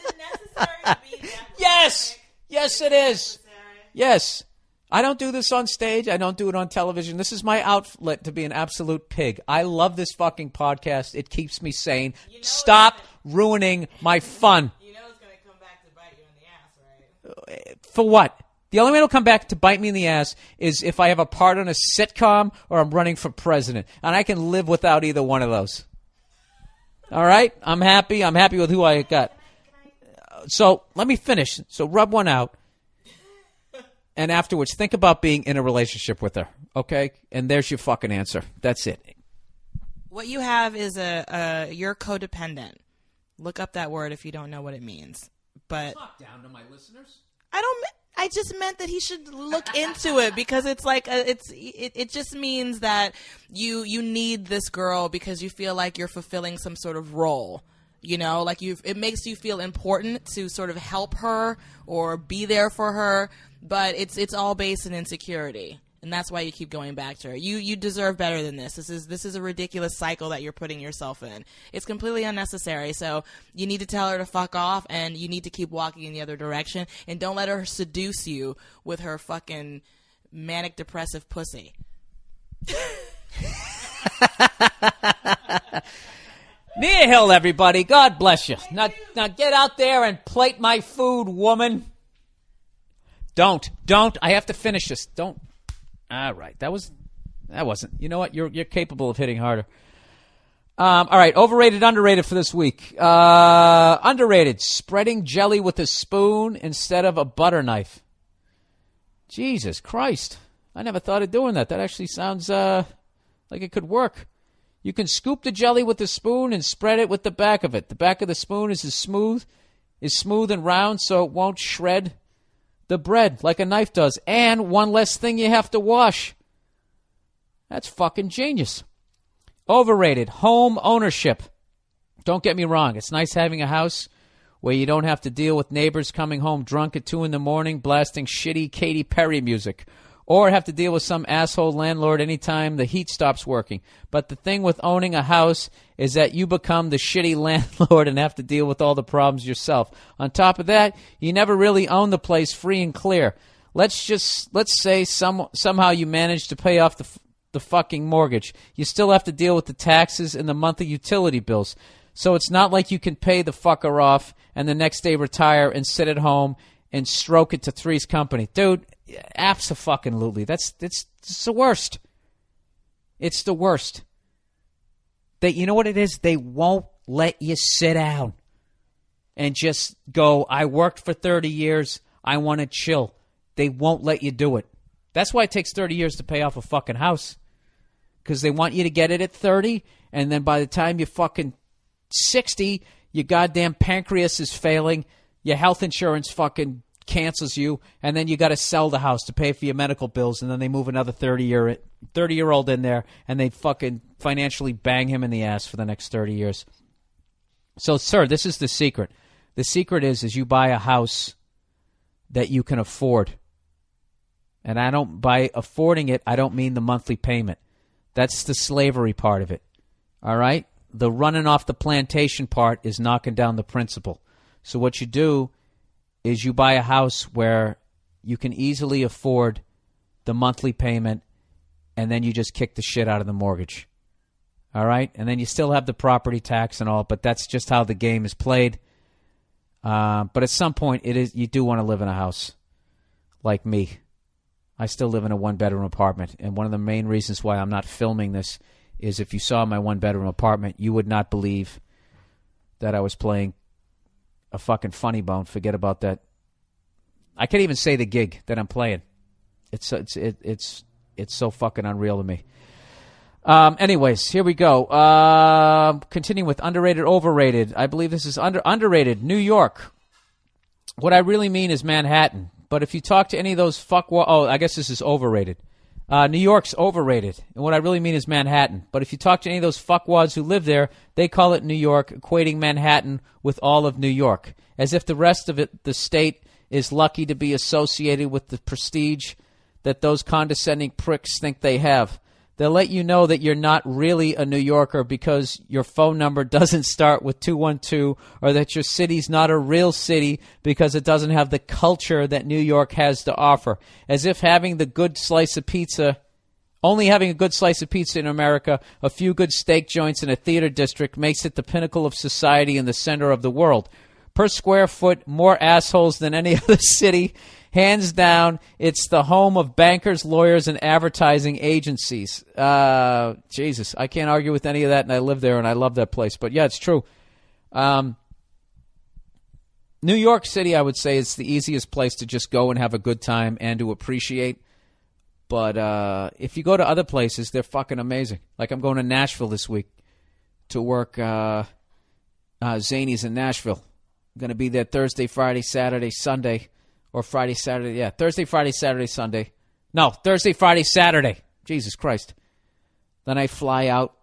it necessary to be that Yes! romantic? Yes, it is. Necessary? Yes. I don't do this on stage. I don't do it on television. This is my outlet to be an absolute pig. I love this fucking podcast. It keeps me sane. Stop ruining my fun. You know it's going to come back to bite you in the ass, right? For what? The only way it'll come back to bite me in the ass is if I have a part on a sitcom or I'm running for president. And I can live without either one of those. All right? I'm happy. I'm happy with who I got. So let me finish. So rub one out. And afterwards, think about being in a relationship with her, okay? And there's your fucking answer. That's it. What you have is you're codependent. Look up that word if you don't know what it means. But Talk down to my listeners. I just meant that he should look into it because it's like it just means that you need this girl because you feel like you're fulfilling some sort of role. You know, like it makes you feel important to sort of help her or be there for her, but it's all based in insecurity, and that's why you keep going back to her. You deserve better than this. This is a ridiculous cycle that you're putting yourself in. It's completely unnecessary. So you need to tell her to fuck off, and you need to keep walking in the other direction, and don't let her seduce you with her fucking manic depressive pussy. Nia Hill, everybody. God bless you. Now get out there and plate my food, woman. Don't. I have to finish this. Don't. All right. That wasn't. You know what? You're capable of hitting harder. All right. Overrated, underrated for this week. Underrated. Spreading jelly with a spoon instead of a butter knife. Jesus Christ. I never thought of doing that. That actually sounds like it could work. You can scoop the jelly with a spoon and spread it with the back of it. The back of the spoon is smooth and round, so it won't shred the bread like a knife does. And one less thing you have to wash. That's fucking genius. Overrated. Home ownership. Don't get me wrong. It's nice having a house where you don't have to deal with neighbors coming home drunk at 2 a.m. blasting shitty Katy Perry music. Or have to deal with some asshole landlord anytime the heat stops working. But the thing with owning a house is that you become the shitty landlord and have to deal with all the problems yourself. On top of that, you never really own the place free and clear. Let's say somehow you manage to pay off the fucking mortgage. You still have to deal with the taxes and the monthly utility bills. So it's not like you can pay the fucker off and the next day retire and sit at home and stroke it to Three's Company. Dude, abso-fucking-lutely. It's the worst. It's the worst. You know what it is? They won't let you sit down and just go, I worked for 30 years, I want to chill. They won't let you do it. That's why it takes 30 years to pay off a fucking house. Because they want you to get it at 30, and then by the time you're fucking 60, your goddamn pancreas is failing, your health insurance fucking cancels you, and then you got to sell the house to pay for your medical bills, and then they move another 30-year-old in there, and they fucking financially bang him in the ass for the next 30 years. So, sir, this is the secret. The secret is you buy a house that you can afford. And by affording it, I don't mean the monthly payment. That's the slavery part of it. All right? The running off the plantation part is knocking down the principal. So what you do is you buy a house where you can easily afford the monthly payment, and then you just kick the shit out of the mortgage. All right? And then you still have the property tax and all, but that's just how the game is played. But at some point, you do want to live in a house like me. I still live in a one-bedroom apartment, and one of the main reasons why I'm not filming this is if you saw my one-bedroom apartment, you would not believe that I was playing a fucking funny bone. Forget about that. I can't even say the gig that I'm playing. It's so fucking unreal to me. Anyways, here we go. Continuing with underrated, overrated. I believe this is underrated. New York. What I really mean is Manhattan. But if you talk to any of those I guess this is overrated. New York's overrated. And what I really mean is Manhattan. But if you talk to any of those fuckwads who live there, they call it New York, equating Manhattan with all of New York. As if the rest of it, the state, is lucky to be associated with the prestige that those condescending pricks think they have. They'll let you know that you're not really a New Yorker because your phone number doesn't start with 212, or that your city's not a real city because it doesn't have the culture that New York has to offer. As if only having a good slice of pizza in America, a few good steak joints in a theater district makes it the pinnacle of society in the center of the world. Per square foot, more assholes than any other city. Hands down, it's the home of bankers, lawyers, and advertising agencies. Jesus, I can't argue with any of that, and I live there, and I love that place. But, yeah, it's true. New York City, I would say, is the easiest place to just go and have a good time and to appreciate. But if you go to other places, they're fucking amazing. Like I'm going to Nashville this week to work Zanies in Nashville. I'm going to be there Thursday, Friday, Saturday, Sunday. Or Friday, Saturday, yeah. Thursday, Friday, Saturday, Sunday. No, Thursday, Friday, Saturday. Jesus Christ. Then I fly out,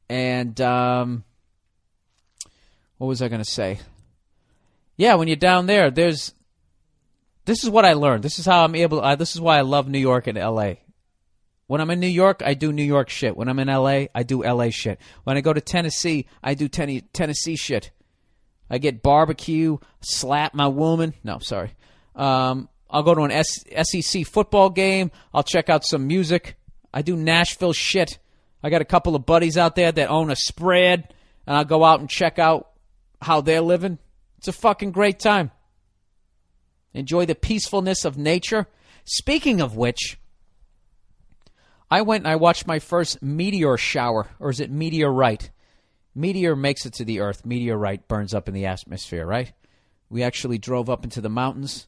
and what was I going to say? Yeah, when you're down there, this is what I learned. This is how I'm this is why I love New York and L.A. When I'm in New York, I do New York shit. When I'm in L.A., I do L.A. shit. When I go to Tennessee, I do Tennessee shit. I get barbecue, slap my woman. No, sorry. I'll go to an SEC football game. I'll check out some music. I do Nashville shit. I got a couple of buddies out there that own a spread, and I'll go out and check out how they're living. It's a fucking great time. Enjoy the peacefulness of nature. Speaking of which, I went and I watched my first meteor shower, or is it meteorite? Meteor makes it to the earth. Meteorite burns up in the atmosphere, right? We actually drove up into the mountains.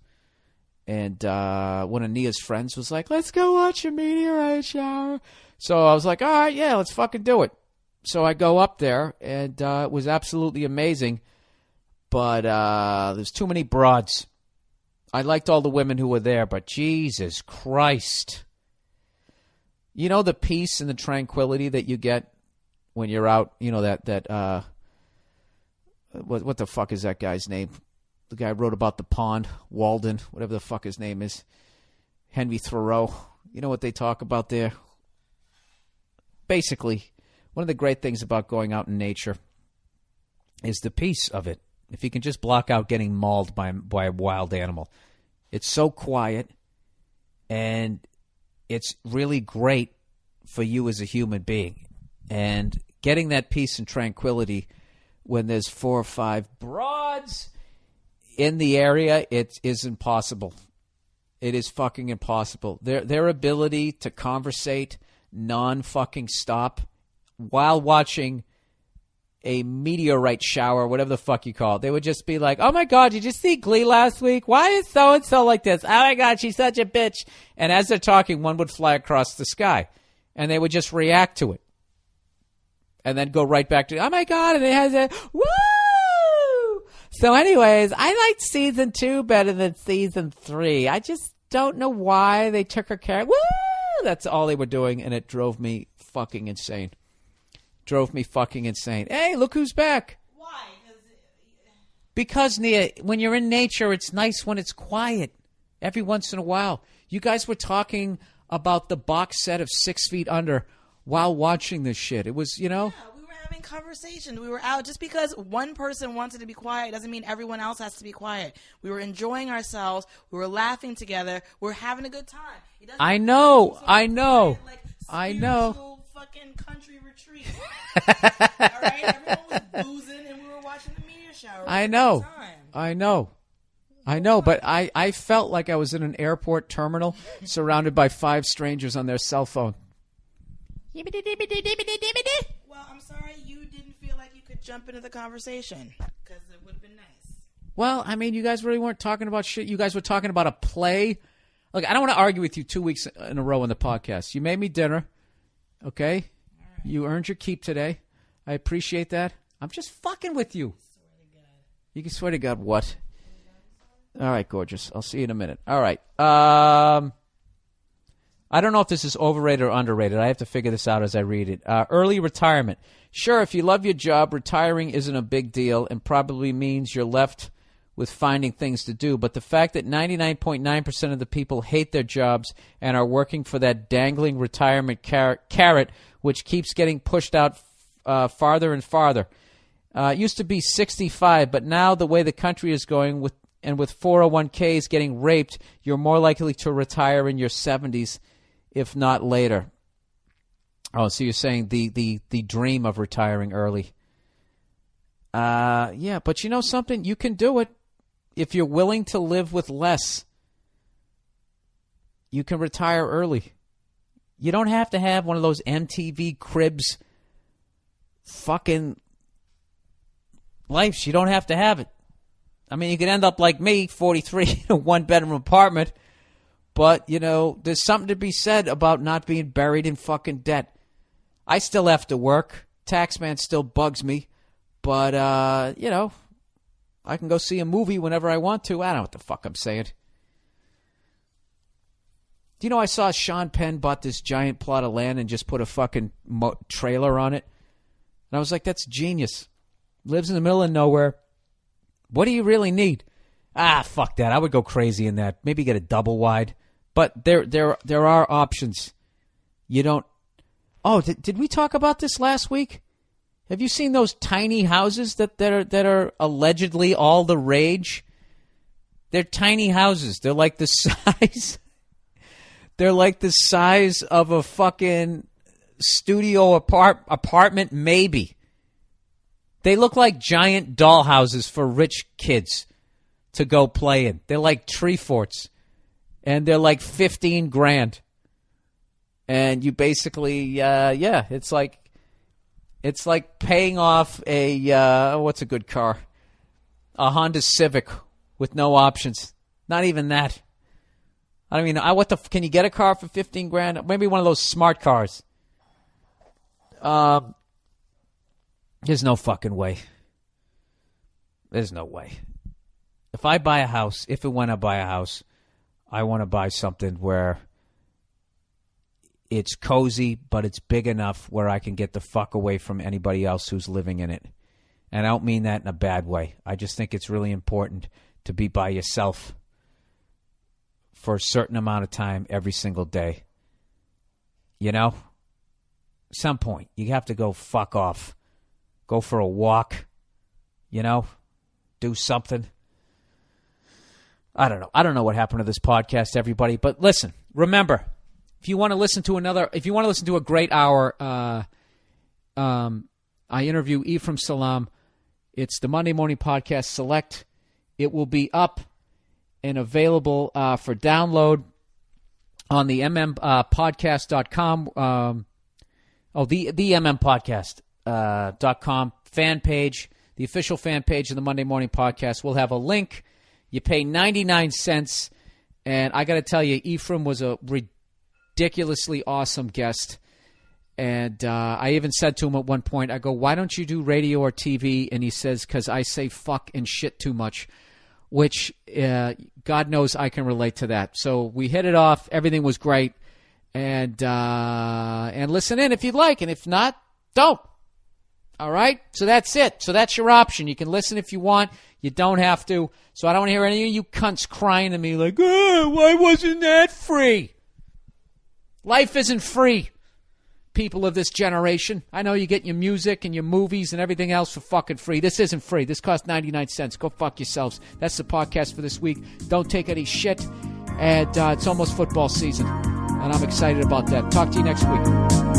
And one of Nia's friends was like, let's go watch a meteorite shower. So I was like, all right, yeah, let's fucking do it. So I go up there, and it was absolutely amazing. But there's too many broads. I liked all the women who were there, but Jesus Christ. You know the peace and the tranquility that you get when you're out, you know, what the fuck is that guy's name? The guy wrote about the pond, Walden, whatever the fuck his name is, Henry Thoreau. You know what they talk about there? Basically, one of the great things about going out in nature is the peace of it. If you can just block out getting mauled by a wild animal. It's so quiet, and it's really great for you as a human being. And getting that peace and tranquility when there's 4 or 5 broads in the area, it is impossible. It is fucking impossible. Their ability to conversate non-fucking stop while watching a meteorite shower, whatever the fuck you call it. They would just be like, oh my God, did you see Glee last week? Why is so-and-so like this? Oh my God, she's such a bitch. And as they're talking, one would fly across the sky. And they would just react to it. And then go right back to, oh my God, and it has a, woo! So anyways, I liked season 2 better than season 3. I just don't know why they took her character. Woo! That's all they were doing, and it drove me fucking insane. Hey, look who's back. Why? Because, Nia, when you're in nature, it's nice when it's quiet every once in a while. You guys were talking about the box set of 6 Feet Under while watching this shit. It was, Yeah, we were having conversations. We were out. Just because one person wanted to be quiet doesn't mean everyone else has to be quiet. We were enjoying ourselves. We were laughing together. We were having a good time. I know. Quiet, like, I know. spiritual fucking country retreat. All right? Everyone was boozing and we were watching the meteor shower. I know, but I felt like I was in an airport terminal surrounded by 5 strangers on their cell phone. Well, I'm sorry you didn't feel like you could jump into the conversation because it would have been nice. Well, I mean, you guys really weren't talking about shit. You guys were talking about a play. Look, I don't want to argue with you 2 weeks in a row on the podcast. You made me dinner, okay? Right. You earned your keep today. I appreciate that. I'm just fucking with you. Swear to God. You can swear to God what? All right, gorgeous. I'll see you in a minute. All right. I don't know if this is overrated or underrated. I have to figure this out as I read it. Early retirement. Sure, if you love your job, retiring isn't a big deal and probably means you're left with finding things to do. But the fact that 99.9% of the people hate their jobs and are working for that dangling retirement carrot, which keeps getting pushed out farther and farther. It used to be 65, but now the way the country is going with 401ks getting raped, you're more likely to retire in your 70s, if not later. Oh, so you're saying the dream of retiring early. Yeah, but you know something? You can do it if you're willing to live with less. You can retire early. You don't have to have one of those MTV Cribs fucking lives. You don't have to have it. I mean, you could end up like me, 43, in a one-bedroom apartment. But, you know, there's something to be said about not being buried in fucking debt. I still have to work. Taxman still bugs me. But, you know, I can go see a movie whenever I want to. I don't know what the fuck I'm saying. Do you know I saw Sean Penn bought this giant plot of land and just put a fucking trailer on it? And I was like, that's genius. Lives in the middle of nowhere. What do you really need? Fuck that. I would go crazy in that. Maybe get a double wide. But there are options. You don't. Oh, did we talk about this last week? Have you seen those tiny houses that are allegedly all the rage? They're tiny houses. They're like the size. They're like the size of a fucking studio apartment, maybe. They look like giant doll houses for rich kids to go play in. They're like tree forts. And they're like $15,000. And you basically, it's like paying off a, what's a good car? A Honda Civic with no options. Not even that. I mean, can you get a car for $15,000? Maybe one of those smart cars. There's no fucking way. There's no way. If and when I buy a house, I want to buy something where it's cozy, but it's big enough where I can get the fuck away from anybody else who's living in it. And I don't mean that in a bad way. I just think it's really important to be by yourself for a certain amount of time every single day. You know? Some point, you have to go fuck off. Go for a walk. You know? Do something. I don't know. I don't know what happened to this podcast, everybody. But listen, remember, if you want to listen to a great hour, I interview Ephraim Salam. It's the Monday Morning Podcast Select. It will be up and available for download on the mmpodcast.com. The mmpodcast.com fan page, the official fan page of the Monday Morning Podcast. We'll have a link. You pay 99 cents. And I got to tell you, Ephraim was a ridiculously awesome guest. And I even said to him at one point, I go, why don't you do radio or TV? And he says, because I say fuck and shit too much, which God knows I can relate to that. So we hit it off. Everything was great. And listen in if you'd like. And if not, don't. All right? So that's it. So that's your option. You can listen if you want. You don't have to. So I don't want to hear any of you cunts crying to me like, oh, why wasn't that free? Life isn't free, people of this generation. I know you get your music and your movies and everything else for fucking free. This isn't free. This costs 99 cents. Go fuck yourselves. That's the podcast for this week. Don't take any shit. And it's almost football season. And I'm excited about that. Talk to you next week.